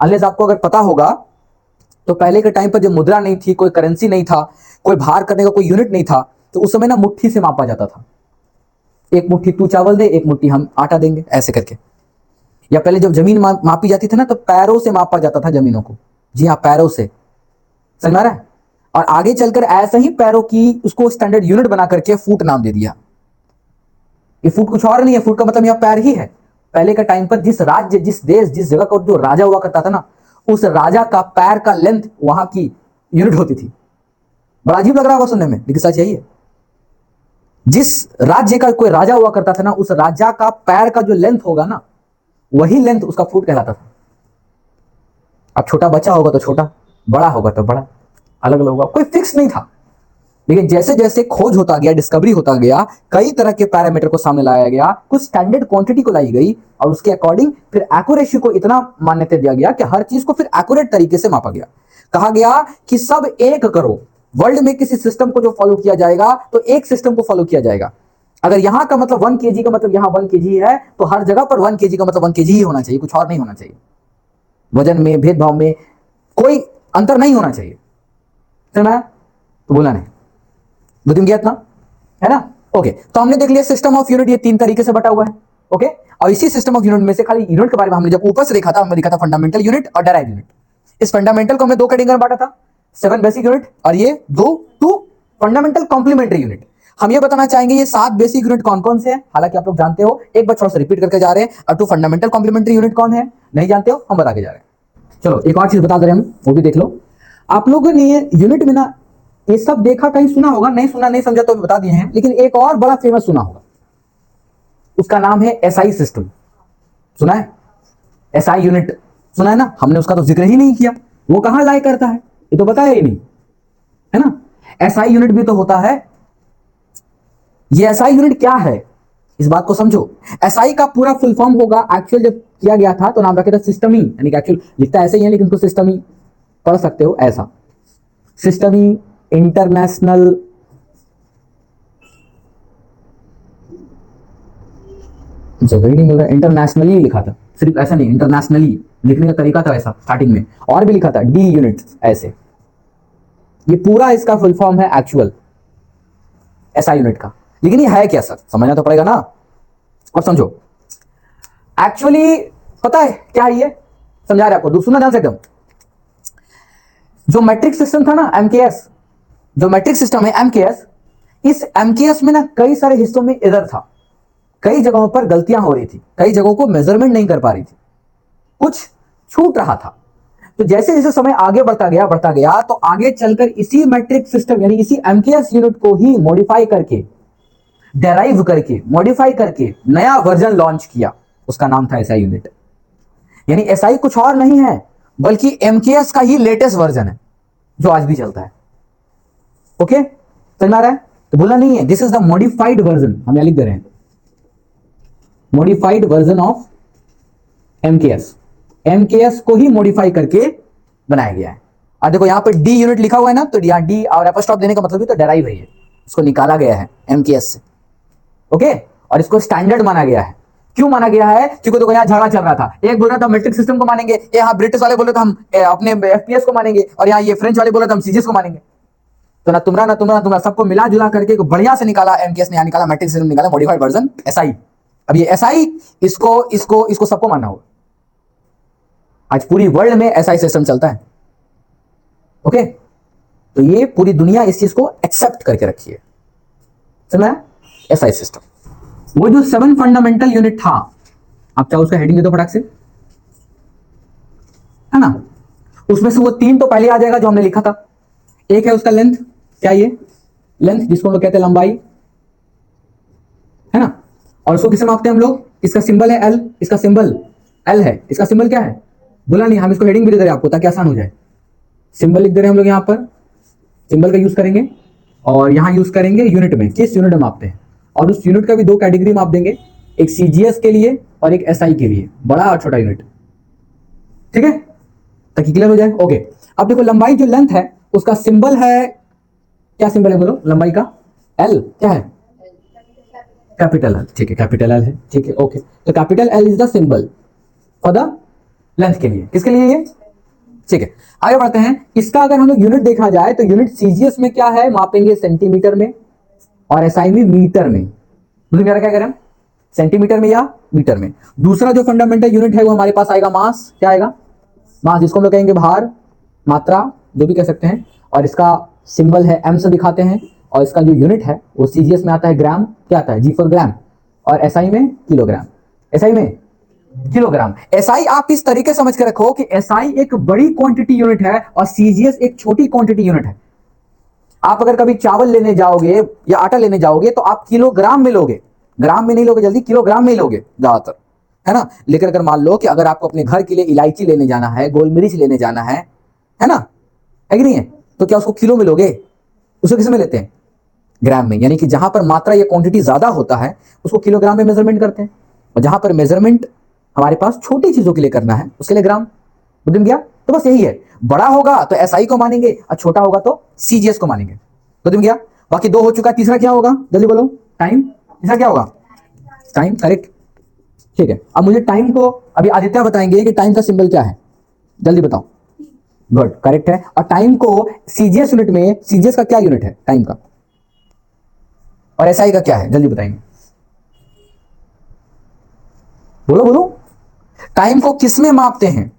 अनलेस आपको अगर पता होगा तो पहले के टाइम पर जब मुद्रा नहीं थी, कोई करेंसी नहीं था, कोई भार करने का कोई यूनिट नहीं था, तो उस समय ना मुट्ठी से मापा जाता था। एक मुट्ठी तू चावल दे, एक मुट्ठी हम आटा देंगे, ऐसे करके। या पहले जब जमीन मापी जाती थी ना, तो पैरों से मापा जाता था जमीनों को। जी हाँ, पैरों से। समझ में आ रहा है? और आगे चलकर ऐसा ही पैरों की उसको स्टैंडर्ड यूनिट बना करके फुट नाम दे दिया। ये फुट कुछ और नहीं है, फुट का मतलब यहां पैर ही है। पहले के टाइम पर जिस राज्य, जिस देश, जिस जगह का जो राजा हुआ करता था ना, उस राजा का पैर का लेंथ वहां की यूनिट होती थी। बड़ा अजीब लग रहा होगा सुनने में, लेकिन सच यही है। जिस राज्य का कोई राजा हुआ करता था ना, उस राजा का पैर का जो लेंथ होगा ना, वही लेंथ उसका फुट कहलाता था। अब छोटा बच्चा होगा तो छोटा, बड़ा होगा तो बड़ा, अलग अलग होगा, कोई फिक्स नहीं था। लेकिन जैसे जैसे खोज होता गया, डिस्कवरी होता गया, कई तरह के पैरामीटर को सामने लाया गया, कुछ स्टैंडर्ड क्वांटिटी को लाई गई और उसके अकॉर्डिंग फिर एक्यूरेसी को इतना मान्यता दिया गया कि हर चीज को फिर एक्यूरेट तरीके से मापा गया। कहा गया कि सब एक करो, वर्ल्ड में किसी सिस्टम को जो फॉलो किया जाएगा तो एक सिस्टम को फॉलो किया जाएगा। अगर यहां का मतलब 1 kg का मतलब यहां 1 kg है तो हर जगह पर 1 kg का मतलब 1 kg ही होना चाहिए, कुछ और नहीं होना चाहिए। वजन में, भेदभाव में कोई अंतर नहीं होना चाहिए। समझा? तो बोला नहीं, बुद्धि में गया इतना, है ना? ओके, तो हमने देख लिया सिस्टम ऑफ यूनिट ये 3 तरीके से बटा हुआ है। ओके, और इसी सिस्टम ऑफ यूनिट में से खाली यूनिट के बारे में हमने जब ऊपर से देखा था, हमने देखा था फंडामेंटल यूनिट और डेराइव यूनिट। इस फंडामेंटल को हमने 2 कैटेगरी में बांटा था, 7 बेसिक यूनिट और ये 2 फंडामेंटल कॉम्प्लीमेंट्री यूनिट। हम ये बताना चाहेंगे ये 7 बेसिक यूनिट कौन कौन से हैं, हालांकि आप लोग जानते हो, एक बार थोड़ा सा रिपीट करके जा रहे हैं। और 2 फंडामेंटल कॉम्प्लीमेंट्री यूनिट कौन है, नहीं जानते हो, हम बता के जा रहे हैं। चलो एक और चीज बता दे रहे हैं हम, वो भी देख लो। आप लोगों ने ये यूनिट में ना ये सब देखा, कहीं सुना होगा, नहीं सुना नहीं समझा तो बता दिए हैं, लेकिन एक और बड़ा फेमस सुना होगा, उसका नाम है एसआई सिस्टम। सुना है? एसआई यूनिट सुना है ना? हमने उसका तो जिक्र ही नहीं किया, वो कहां लाई करता है ये तो बताया ही नहीं, है ना? एसआई यूनिट भी तो होता है। ये एसआई यूनिट क्या है इस बात को समझो। एसआई का पूरा फुल फॉर्म होगा, एक्चुअल जब किया गया था तो नाम रखा था सिस्टमी, यानी कि एक्चुअल लिखता ऐसे ही है लेकिन उसको सिस्टमी पढ़ सकते हो ऐसा, सिस्टमी इंटरनेशनल जगह ही नहीं मिल रहा, इंटरनेशनली लिखा था, सिर्फ ऐसा नहीं, इंटरनेशनली लिखने का तरीका था ऐसा स्टार्टिंग में, और भी लिखा था डी यूनिट ऐसे। ये पूरा इसका फुल फॉर्म है एक्चुअल एसआई यूनिट का। लेकिन ये है क्या सर, समझना तो पड़ेगा ना। अब समझो, एक्चुअली पता है क्या है ये, समझा रहे आपको, सुनना ध्यान से एकदम। जो मैट्रिक सिस्टम था ना एमकेएस, जो मैट्रिक सिस्टम है एमकेएस, इस एमकेएस में ना कई सारे हिस्सों में एरर था, कई जगहों पर गलतियां हो रही थी, कई जगहों को मेजरमेंट नहीं कर पा रही थी, कुछ छूट रहा था। तो जैसे जैसे समय आगे बढ़ता गया तो आगे चलकर इसी मैट्रिक सिस्टम यानी इसी एमकेएस यूनिट को ही मॉडिफाई करके, डेराइव करके, मॉडिफाई करके नया वर्जन लॉन्च किया, उसका नाम था एसआई यूनिट। यानी एसआई कुछ और नहीं है बल्कि एमकेएस का ही लेटेस्ट वर्जन है जो आज भी चलता है। ओके, समझ में आ रहा है? तो बोला नहीं है, this is the modified version, हम यहां लिख दे रहे हैं, modified version of MKS. MKS को ही मॉडिफाई करके बनाया गया है। और देखो यहां पे डी यूनिट लिखा हुआ है ना, तो यहां डी और एपोस्ट्रोफ देने का मतलब भी तो डेराइव है, इसको निकाला गया है एमकेएस से। ओके, और इसको स्टैंडर्ड माना गया है। क्यों माना गया है? क्योंकि देखो यहाँ झगड़ा चल रहा था, एक बोल रहा था मैट्रिक सिस्टम को मानेंगे, यहाँ ब्रिटिश वाले बोले तो हम अपने एफपीएस को मानेंगे, और यहाँ ये फ्रेंच वाले बोले तो हम सीजीएस को मानेंगे। तो ना तुम्हारा सबको मिला जुला करके बढ़िया से निकाला एमकेएस ने, यहाँ निकाला मैट्रिक सिस्टम, निकाला मॉडिफाइड वर्जन एसआई। अब ये एसआई इसको सबको मानना होगा। आज पूरी वर्ल्ड में एसआई सिस्टम चलता है। ओके, तो ये पूरी दुनिया इस चीज को एक्सेप्ट करके रखी है, समझा? SI system. वो जो 7 फंडामेंटल यूनिट था, आप चाहो उसका हेडिंग दे दो फटाक से, है ना? उसमें से वो 3 तो पहले आ जाएगा जो हमने लिखा था। एक है उसका लेंथ, क्या ये लेंथ जिसको हम लोग कहते हैं लंबाई, है ना? और उसको किसे मापते हैं हम लोग? इसका सिंबल है एल, इसका सिंबल एल है, इसका सिंबल क्या है बोला नहीं, हम इसको हेडिंग भी दे रहे हैं आपको ताकि आसान हो जाए। सिंबल लिख दे रहे हैं हम लोग, यहां पर सिंबल का यूज करेंगे और यहां यूज करेंगे यूनिट में, किस यूनिट में मापते हैं। और उस यूनिट का भी 2 कैटेगरी में आप देंगे, एक सीजीएस के लिए और एक एसआई के लिए, बड़ा और छोटा यूनिट, ठीक है, ताकि क्लियर हो जाए। ओके, अब देखो लंबाई जो लेंथ है उसका सिंबल है, क्या सिंबल है बोलो लंबाई का? एल, क्या है? कैपिटल एल, ठीक है, कैपिटल एल है, ठीक है। ओके, तो capital L is the symbol for the length के लिए, किसके लिए ये? ठीक है, आगे बढ़ते हैं। इसका अगर हम लोग यूनिट देखा जाए तो यूनिट सीजीएस में क्या है, मापेंगे सेंटीमीटर में, और एसआई में मीटर में। मुझे क्या कह रहे हैं, सेंटीमीटर में या मीटर में। दूसरा जो फंडामेंटल यूनिट है वो हमारे पास आएगा मास, क्या आएगा? मास, जिसको हम लोग कहेंगे भार, मात्रा, जो भी कह सकते हैं। और इसका सिंबल है एम से दिखाते हैं। और इसका जो यूनिट है वो सीजीएस में आता है ग्राम, क्या आता है? जी फॉर ग्राम। और एसआई में किलोग्राम, एसआई में किलोग्राम। एसआई आप इस तरीके समझ के रखो कि एसआई एक बड़ी क्वांटिटी यूनिट है और सीजीएस एक छोटी क्वांटिटी यूनिट है। आप अगर कभी चावल लेने जाओगे या आटा लेने जाओगे तो आप किलोग्राम में लोगे, ग्राम में नहीं लोगे जल्दी, किलोग्राम में ही लोगे ज्यादातर, है ना? लेकिन अगर मान लो कि अगर आपको अपने घर के लिए इलायची लेने जाना है, गोल मिर्च लेने जाना है ना, है कि नहीं है, तो क्या उसको किलो में लोगे? उसको किस में लेते हैं? ग्राम में। यानी कि जहां पर मात्रा या क्वांटिटी ज्यादा होता है उसको किलोग्राम में मेजरमेंट करते हैं, और जहां पर मेजरमेंट हमारे पास छोटी चीजों के लिए करना है उसके लिए ग्राम। बुझ में गया? तो बस यही है, बड़ा होगा तो एसआई को मानेंगे और छोटा होगा तो सीजीएस को मानेंगे। बुझ में गया? बाकी दो हो चुका है, तीसरा क्या होगा जल्दी बोलो? टाइम। तीसरा क्या होगा? Time, correct. ठीक है, अब मुझे टाइम को अभी आदित्य बताएंगे कि टाइम का सिंबल क्या है, जल्दी बताओ। गुड, करेक्ट है। और टाइम को सीजीएस यूनिट में, सीजीएस का क्या यूनिट है टाइम का, और एसआई का क्या है, जल्दी बताएंगे। बोलो बोलो। टाइम को किस में मापते हैं?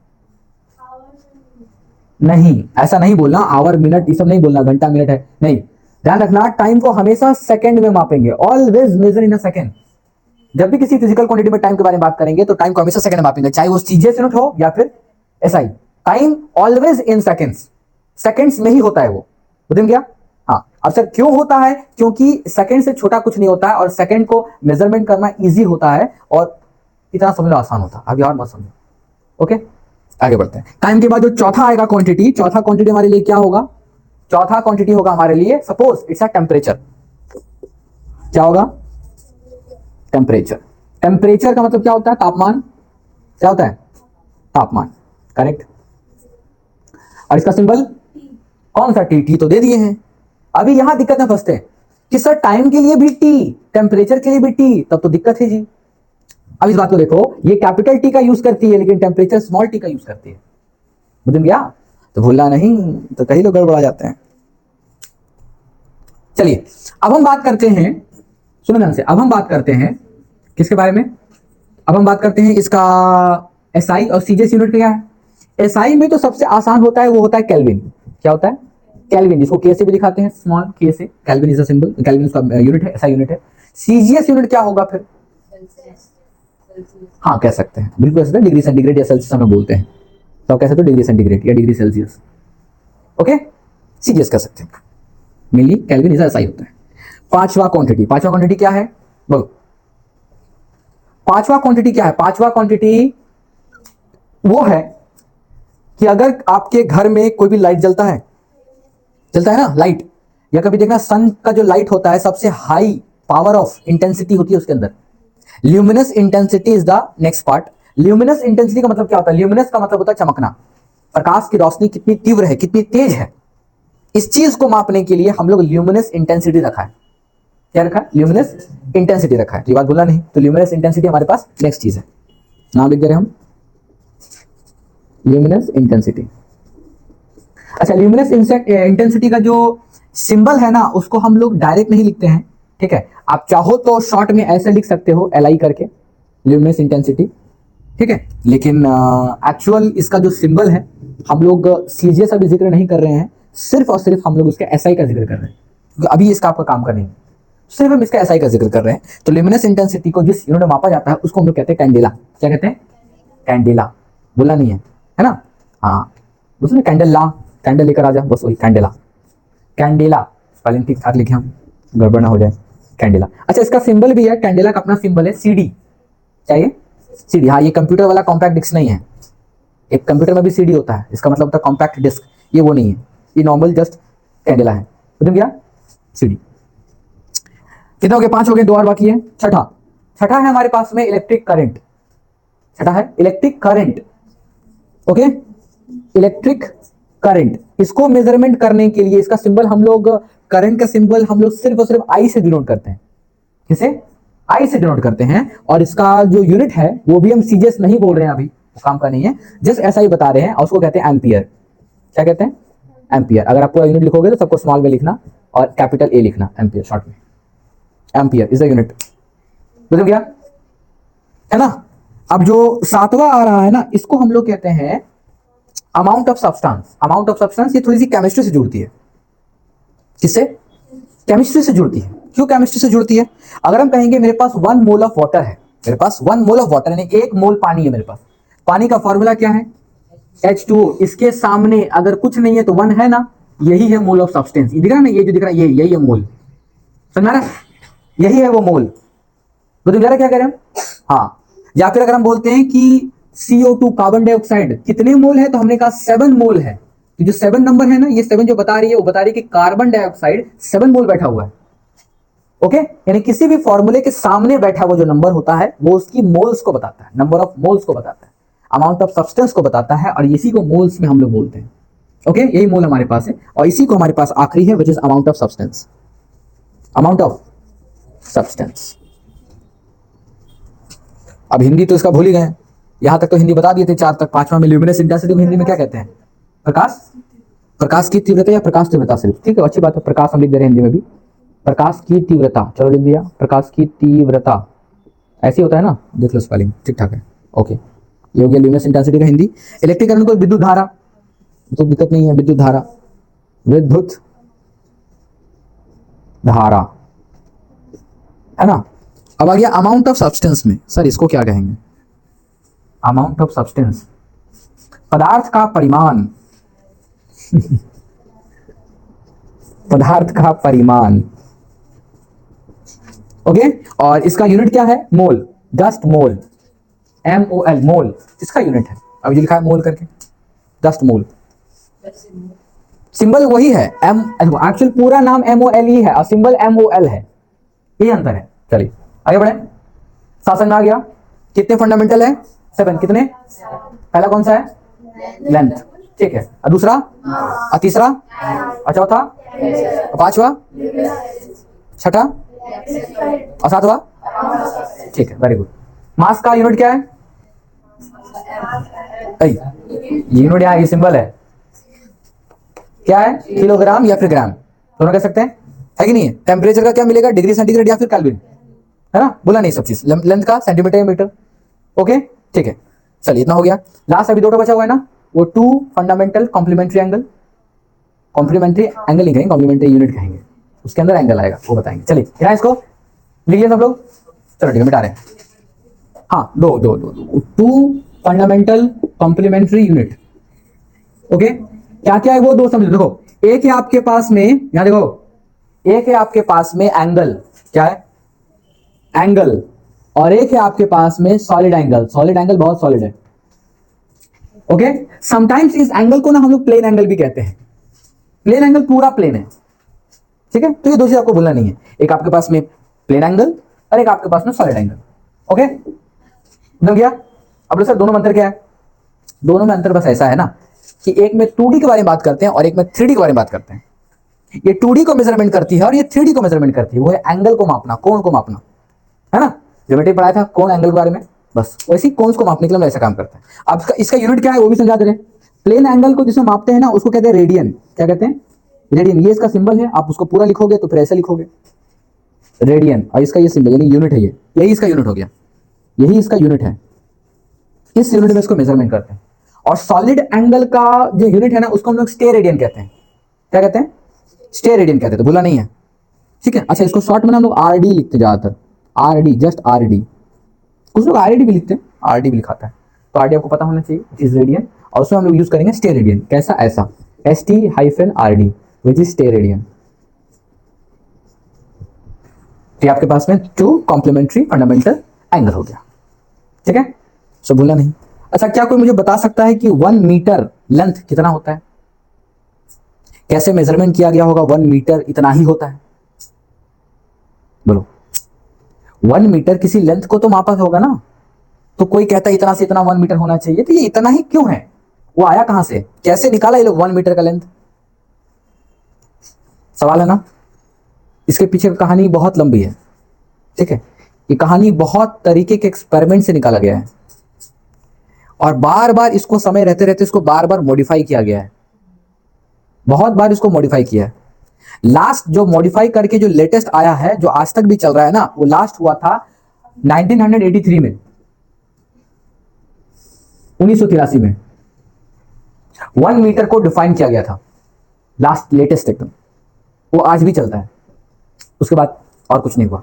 नहीं, ऐसा नहीं बोलना, आवर मिनट ये सब नहीं बोलना, घंटा मिनट है नहीं। ध्यान रखना, टाइम को हमेशा सेकंड में मापेंगे, always measure in a second. जब भी किसी फिजिकल क्वांटिटी में टाइम के बारे में बात करेंगे तो टाइम को हमेशा सेकंड में मापेंगे, चाहे वो सीजीएस यूनिट हो या फिर SI. Time always in seconds, seconds में ही होता है वो। बुझ गया? हाँ। अब सर क्यों होता है? क्योंकि सेकंड से छोटा कुछ नहीं होता है, और सेकंड को मेजरमेंट करना इजी होता है, और इतना समझना आसान होता है। अभी और मत समझो, ओके? आगे बढ़ते हैं। टाइम के बाद जो चौथा आएगा क्वांटिटी, चौथा क्वांटिटी हमारे लिए क्या होगा? चौथा क्वांटिटी होगा हमारे लिए, सपोज इट्स अ टेम्परेचर। क्या होगा? टेम्परेचर। टेम्परेचर का मतलब क्या होता है? तापमान। क्या होता है? तापमान, करेक्ट। और इसका सिंबल कौन सा? टी। टी तो दे दिए हैं। अभी यहां दिक्कत में फंसते हैं कि सर टाइम के लिए भी टी, टेम्परेचर के लिए भी टी, तब तो दिक्कत है जी। अब इस बात को देखो, ये कैपिटल टी का यूज करती है लेकिन टेम्परेचर स्मॉल टी का यूज करती है। बुझ गया? तो भूलना नहीं, तो कई लोग गड़बड़ा जाते हैं। चलिए अब हम बात करते हैं, सुनो ध्यान से, अब हम बात करते हैं किसके बारे में? अब हम बात करते हैं इसका एसआई और सीजीएस यूनिट क्या है। एसआई में तो सबसे आसान होता है, वो होता है केल्विन। क्या होता है? केल्विन, जिसको के से भी दिखाते हैं, स्मॉल के से। Kelvin is a symbol, kelvin उसका यूनिट है, एसआई यूनिट है। सीजीएस यूनिट क्या होगा फिर? हाँ कह सकते हैं, बिल्कुल कह सकते हैं, डिग्री सेंटीग्रेड या सेल्सियस हमें बोलते हैं, तो कह सकते हो डिग्री सेंटीग्रेड या डिग्री सेल्सियस। ओके, सीजीएस कह सकते हैं, मेनली केल्विन इज एसआई होता है। पांचवा क्वांटिटी, पांचवा क्वांटिटी क्या है बोलो? पांचवा क्वांटिटी क्या है? पांचवा क्वांटिटी वो है कि अगर आपके घर में कोई भी लाइट जलता है ना लाइट, या कभी देखना सन का जो लाइट होता है सबसे हाई पावर ऑफ इंटेंसिटी होती है उसके अंदर। Luminous intensity is the next part. Luminous intensity का मतलब क्या होता है? ल्यूमिनस का मतलब होता है चमकना, प्रकाश की रोशनी कितनी तीव्र है, कितनी तेज है। इस चीज को मापने के लिए हम लोग ल्यूमिनस इंटेंसिटी रखा है। क्या रखा है? ल्यूमिनस इंटेंसिटी रखा है। ये बात बोला नहीं, तो ल्यूमिनस इंटेंसिटी हमारे पास नेक्स्ट चीज है, नाम लिख दे रहे हम, ल्यूमिनस इंटेंसिटी। अच्छा, ल्यूमिनस इंटेंसिटी का जो सिंबल है ना उसको हम लोग डायरेक्ट नहीं लिखते हैं, ठीक है? आप चाहो तो शॉर्ट में ऐसे लिख सकते हो, एल करके, ल्यूमिनस इंटेंसिटी, ठीक है? लेकिन एक्चुअल इसका जो सिंबल है, हम लोग सीजीएस अभी जिक्र नहीं कर रहे हैं, सिर्फ और सिर्फ हम लोग उसके एसआई का जिक्र कर रहे हैं, क्योंकि अभी इसका आपका काम करनी है, सिर्फ हम इसका एसआई का जिक्र कर रहे हैं। तो ल्यूमिनस इंटेंसिटी को जिस यूनिट में मापा जाता है उसको हम लोग कहते हैं कैंडेला। क्या कहते हैं? कैंडेला। बोला नहीं है ना? हाँ, उसने कैंडल ला, कैंडल लेकर आ जा, बस वही कैंडेला। कैंडेला स्पेलिंग ठीक ठाक लिखे हम, गड़बड़ ना हो जाए, कैंडेला। अच्छा, इसका सिंबल भी है, कैंडेला का अपना सिंबल है सीडी। चाहिए सीडी? हाँ, ये कंप्यूटर वाला कॉम्पैक्ट डिस्क नहीं है, एक कंप्यूटर में भी सीडी होता है, इसका मतलब होता है कॉम्पैक्ट डिस्क, ये वो नहीं है, ये नॉर्मल जस्ट कैंडेला है। समझ गया? सीडी। कितने हो गए? 5 हो गए, 2 और बाकी है। छठा, छठा है हमारे पास में इलेक्ट्रिक करंट। छठा है electric current, okay? Electric current, इसको मेजरमेंट करने के लिए इसका सिंबल हम लोग, करंट का सिंबल हम लोग सिर्फ और सिर्फ आई से डिनोट करते हैं। किसे? आई से डिनोट करते हैं। और इसका जो यूनिट है वो भी हम सीजीएस नहीं बोल रहे हैं, अभी काम का नहीं है, जस्ट ऐसा ही बता रहे हैं, और उसको कहते हैं एम्पियर। क्या कहते हैं? एम्पियर। अगर आप पूरा यूनिट लिखोगे तो सबको स्मॉल में लिखना और कैपिटल ए लिखना, एम्पियर शॉर्ट में। Ampere is the unit. बुझ गया? है ना? अब जो सातवां आ रहा है ना, इसको हम लोग कहते हैं amount of substance. Amount of substance ये थोड़ी सी केमिस्ट्री से जुड़ती है। किससे? केमिस्ट्री से जुड़ती है। क्यों केमिस्ट्री से जुड़ती है? अगर हम कहेंगे मेरे पास 1 मोल ऑफ वाटर है, मेरे पास 1 मोल ऑफ वाटर यानी 1 मोल पानी है मेरे पास, पानी का फॉर्मूला क्या है? H2O। इसके सामने अगर कुछ नहीं है तो 1 है ना, यही है मोल ऑफ सब्सटेंस। ये दिख रहा है ना, ये जो दिख रहा है यही है मोल। समझ रहा है? यही है वो मोल। तो क्या कह रहे हैं हम? हाँ, या फिर अगर हम बोलते हैं कि CO2 कार्बन डाइऑक्साइड कितने मोल है, तो हमने कहा 7 मोल है। तो जो 7 नंबर है ना, ये 7 जो बता रही है वो बता रही है कि कार्बन डाइऑक्साइड 7 मोल बैठा हुआ है। ओके, यानी किसी भी फॉर्मूले के सामने बैठा हुआ जो नंबर होता है वो उसकी मोल्स को बताता है, नंबर ऑफ मोल्स को बताता है, अमाउंट ऑफ सब्सटेंस को बताता है, और इसी को मोल्स में हम लोग बोलते हैं। ओके, यही मोल हमारे पास है, और इसी को हमारे पास आखिरी है, which is amount of substance, amount of substance. अब हिंदी तो इसका भूल ही गए, यहां तक तो हिंदी बता दिए थे 4 तक। 5वां में ल्यूमिनस इंटेंसिटी को हिंदी में क्या कहते हैं? प्रकाश, प्रकाश की तीव्रता या प्रकाश तीव्रता सिर्फ, ठीक है, अच्छी बात है, प्रकाश हम लिख दे रहे हैं हिंदी में भी, प्रकाश की तीव्रता, चलो लिख दिया, प्रकाश की तीव्रता, ऐसे होता है ना, देख लो स्पेलिंग ठीक ठाक है। ओके, ये हो गया ल्यूमिनस इंटेंसिटी का हिंदी। इलेक्ट्रिक करंट को विद्युत धारा, तो दिक्कत नहीं है, विद्युत धारा, विद्युत धारा, है ना। अब आ गया अमाउंट ऑफ सब्सटेंस में, सर इसको क्या कहेंगे? अमाउंट ऑफ सब्सटेंस, पदार्थ का परिमाण पदार्थ का परिमाण। ओके, और इसका यूनिट क्या है? मोल, जस्ट मोल, MOL, मोल इसका यूनिट है। अब ये लिखा है मोल करके, जस्ट मोल, सिंबल वही है, एम, एक्चुअल पूरा नाम MOLE है और सिंबल MOL है, यही अंतर है। चलिए आगे बढ़े, शासन में आ गया, कितने फंडामेंटल है? 7, कितने? पहला कौन सा है? लेंथ, ठीक है, और दूसरा, और तीसरा, और चौथा, और पांचवा, छठा और सातवां, ठीक है, वेरी गुड। मास का यूनिट क्या है? यूनिट यहाँ ये सिंबल है, क्या है? किलोग्राम या फिर ग्राम, दोनों कह सकते हैं, है कि नहीं है? टेम्परेचर का क्या मिलेगा? डिग्री सेंटीग्रेड या फिर केल्विन, है ना, बोला नहीं सब चीज। लेंथ का सेंटीमीटर या मीटर। ओके, ठीक है, चलिए इतना हो गया। लास्ट अभी 2 बचा हुआ है ना, वो 2 fundamental complementary angle, complementary angle नहीं कहेंगे, कॉम्प्लीमेंट्री यूनिट कहेंगे, उसके अंदर एंगल आएगा, वो बताएंगे। चलिए यहाँ इसको लिखिए सब लोग, चलो ठीक है, मिटा रहे हैं। हाँ, 2 फंडामेंटल कॉम्प्लीमेंट्री यूनिट। ओके, क्या क्या है वो 2 समझ, देखो एक है आपके पास में, यहां देखो, एक है आपके पास में एंगल, क्या है? एंगल, और एक है आपके पास में सॉलिड एंगल। सॉलिड एंगल बहुत सॉलिड है। ओके, समटाइम्स इस एंगल को ना हम लोग प्लेन एंगल भी कहते हैं, प्लेन एंगल पूरा प्लेन है, ठीक है। तो ये 2 चीज आपको भूलना नहीं है, एक आपके पास में प्लेन एंगल और एक आपके पास में सॉलिड एंगल। ओके, समझ गया? अब सर दोनों में अंतर क्या है? दोनों में अंतर बस ऐसा है ना कि एक में 2D के बारे में बात करते हैं और एक में 3D के बारे में बात करते हैं। ये 2D को मेजरमेंट करती है और ये 3D को मेजरमेंट करती है, वो है एंगल को मापना, कोण को मापना, है ना। ज्योमेट्री पढ़ाया था कोण एंगल के बारे में, बस वैसे ही कोन्स को मापने के लिए ऐसा काम करता है। अब इसका यूनिट क्या है वो भी समझा दे रहे हैं। प्लेन एंगल को जिसमें मापते हैं ना उसको कहते हैं रेडियन। क्या कहते हैं? रेडियन। ये इसका सिंबल है, आप उसको पूरा लिखोगे तो फिर ऐसे लिखोगे रेडियन, और इसका ये सिंबल यानी यूनिट है, ये यही इसका यूनिट हो गया, यही इसका यूनिट है। इस यूनिट में इसको मेजरमेंट करते हैं। और सॉलिड एंगल का जो यूनिट है ना उसको हम लोग स्टे रेडियन कहते हैं। क्या कहते हैं? स्टे रेडियन कहते हैं, तो भूला नहीं है, ठीक है। अच्छा, इसको शॉर्ट में हम लोग RD लिखते ज्यादातर, RD, जस्ट RD। कुछ लोग RD भी लिखते हैं, RD भी लिखाता है, तो RD आपको पता होना चाहिए, इट इज रेडियन। और उसमें हम लोग यूज करेंगे स्टे रेडियन। कैसा? ऐसा, ST-RD which is stay radian. तो आपके पास में 2 कॉम्प्लीमेंट्री फंडामेंटल एंगल हो गया, ठीक है, सो भूलना नहीं। अच्छा, क्या कोई मुझे बता सकता है कि 1 मीटर लेंथ कितना होता है? कैसे मेजरमेंट किया गया होगा 1 मीटर इतना ही होता है? बोलो, 1 मीटर किसी लेंथ को तो मापा होगा ना, तो कोई कहता है इतना से इतना 1 मीटर होना चाहिए, तो ये इतना ही क्यों है? वो आया कहां से? कैसे निकाला ये लोग 1 मीटर का लेंथ? सवाल है ना। इसके पीछे की कहानी बहुत लंबी है, ठीक है। ये कहानी बहुत तरीके के एक्सपेरिमेंट से निकाला गया है और बार बार इसको समय रहते रहते इसको बार बार मॉडिफाई किया गया है, बहुत बार इसको मॉडिफाई किया है। लास्ट जो मॉडिफाई करके जो लेटेस्ट आया है, जो आज तक भी चल रहा है ना, वो लास्ट हुआ था 1983 में, 1983 में 1 मीटर को डिफाइन किया गया था, लास्ट लेटेस्ट एकदम, वो आज भी चलता है। उसके बाद और कुछ नहीं हुआ।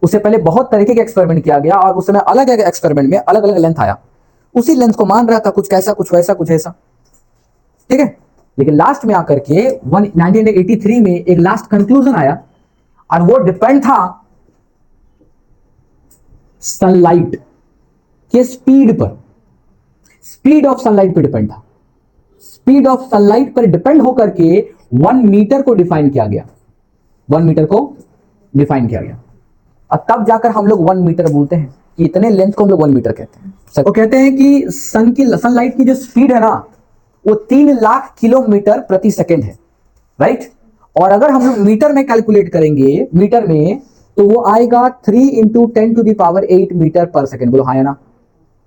उससे पहले बहुत तरीके के एक्सपेरिमेंट किया गया और उस समय अलग अलग एक्सपेरिमेंट में अलग अलग लेंथ आया, उसी लेंथ को मान रहा था, कुछ कैसा, कुछ वैसा, कुछ ऐसा, ठीक है। लेकिन लास्ट में आकर के 1983 में एक लास्ट कंक्लूजन आया और वो डिपेंड था सनलाइट के स्पीड पर, स्पीड ऑफ सनलाइट पे डिपेंड था, स्पीड ऑफ सनलाइट पर डिपेंड होकर के 1 मीटर को डिफाइन किया गया, 1 मीटर को डिफाइन किया गया। और तब जाकर हम लोग 1 मीटर बोलते हैं कि इतने लेंथ को हम लोग 1 मीटर कहते हैं। वो कहते हैं कि सनलाइट की जो स्पीड है ना वो 3 लाख किलोमीटर प्रति सेकेंड है, राइट। और अगर हम लोग मीटर में कैलकुलेट करेंगे, मीटर में, तो वो आएगा 3 × 10⁸ मीटर पर सेकेंड। बोलो हाँ या ना,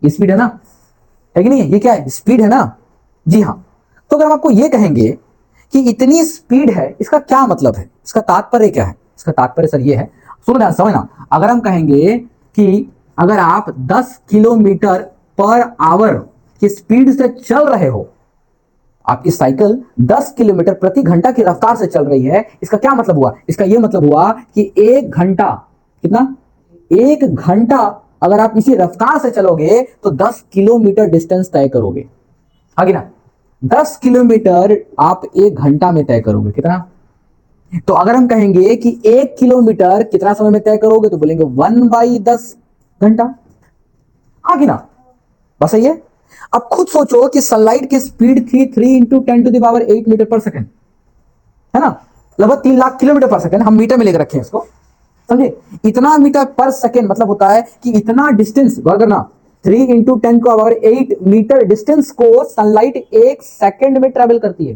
ये स्पीड है ना, है कि नहीं? ये क्या है? स्पीड है ना, जी हाँ। तो अगर हम आपको ये कहेंगे कि इतनी स्पीड है, इसका क्या मतलब है, इसका तात्पर्य क्या है? इसका तात्पर्य सर ये है, सुनो समझना। अगर हम कहेंगे कि अगर आप 10 किलोमीटर पर आवर की स्पीड से चल रहे हो, आपकी साइकिल 10 किलोमीटर प्रति घंटा की रफ्तार से चल रही है, इसका क्या मतलब हुआ? इसका यह मतलब हुआ कि 1 घंटा, कितना? 1 घंटा अगर आप इसी रफ्तार से चलोगे तो 10 किलोमीटर डिस्टेंस तय करोगे, आगे ना, 10 किलोमीटर आप 1 घंटा में तय करोगे। कितना? तो अगर हम कहेंगे कि 1 किलोमीटर कितना समय में तय करोगे, तो बोलेंगे 1/10 घंटा, आगे ना, बस सही है। अब खुद सोचो कि सनलाइट की स्पीड थी 3 × 10⁸ मीटर पर सेकेंड, है ना, लगभग 3 लाख किलोमीटर पर सेकेंड। हम मीटर में लेकर रखे हैं इसको, समझे? इतना मीटर पर सेकेंड मतलब होता है कि इतना डिस्टेंस, गौर करना, 3 × 10⁸ मीटर डिस्टेंस को सनलाइट 1 सेकेंड में ट्रेवल करती है।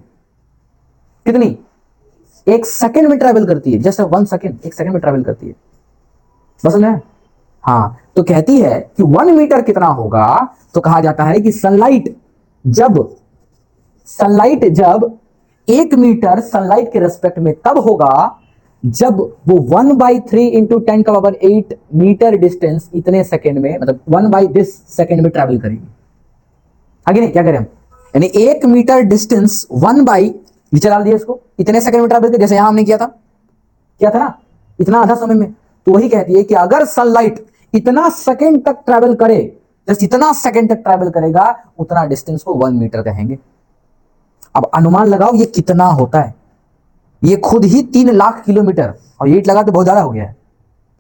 कितनी? 1 सेकेंड में ट्रेवल करती है, जैसे 1 सेकेंड, 1 सेकेंड में ट्रेवल करती है, बस है। हाँ, तो कहती है कि 1 मीटर कितना होगा, तो कहा जाता है कि सनलाइट जब 1 मीटर सनलाइट के रेस्पेक्ट में तब होगा जब वो 1/3 × 10⁸ मीटर डिस्टेंस इतने सेकेंड में, मतलब 1/this सेकेंड में ट्रैवल करेगी। आगे नहीं, क्या करें हम, यानी 1 मीटर डिस्टेंस 1/, नीचे डाल दिया इसको, इतने सेकेंड में ट्रैवल करेगी, जैसे यहां हमने किया था ना, इतना आधा समय में। तो वही कहती है कि अगर सनलाइट इतना सेकेंड तक ट्रैवल करे, जैसे इतना सेकेंड तक ट्रैवल करेगा, उतना डिस्टेंस को 1 मीटर कहेंगे। अब अनुमान लगाओ ये कितना होता है, ये खुद ही 3 लाख किलोमीटर, और 8 लगा तो बहुत ज्यादा हो गया है,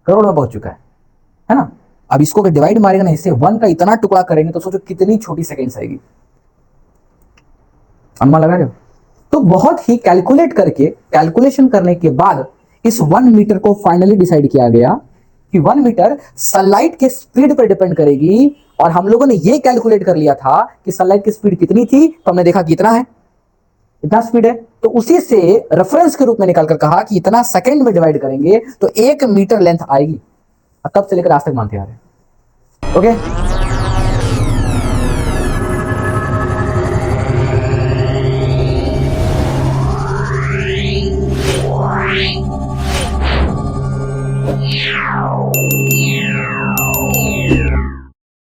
करोड़ में पहुंच चुका है ना। अब इसको अगर डिवाइड मारेगा ना इससे, 1 का इतना टुकड़ा करेंगे तो सोचो कितनी छोटी सेकेंड्स आएगी, अनुमान लगा रहे हो? तो बहुत ही कैलकुलेशन करने के बाद इस 1 मीटर को फाइनली डिसाइड किया गया कि 1 मीटर सनलाइट के स्पीड पर डिपेंड करेगी। और हम लोगों ने ये कैलकुलेट कर लिया था कि सनलाइट की स्पीड कितनी थी, तो हमने देखा कि इतना है, इतना स्पीड है, तो उसी से रेफरेंस के रूप में निकालकर कहा कि इतना सेकंड में डिवाइड करेंगे तो 1 मीटर लेंथ आएगी। तब से लेकर आज तक मानते आ रहे हैं। Okay, Yeah.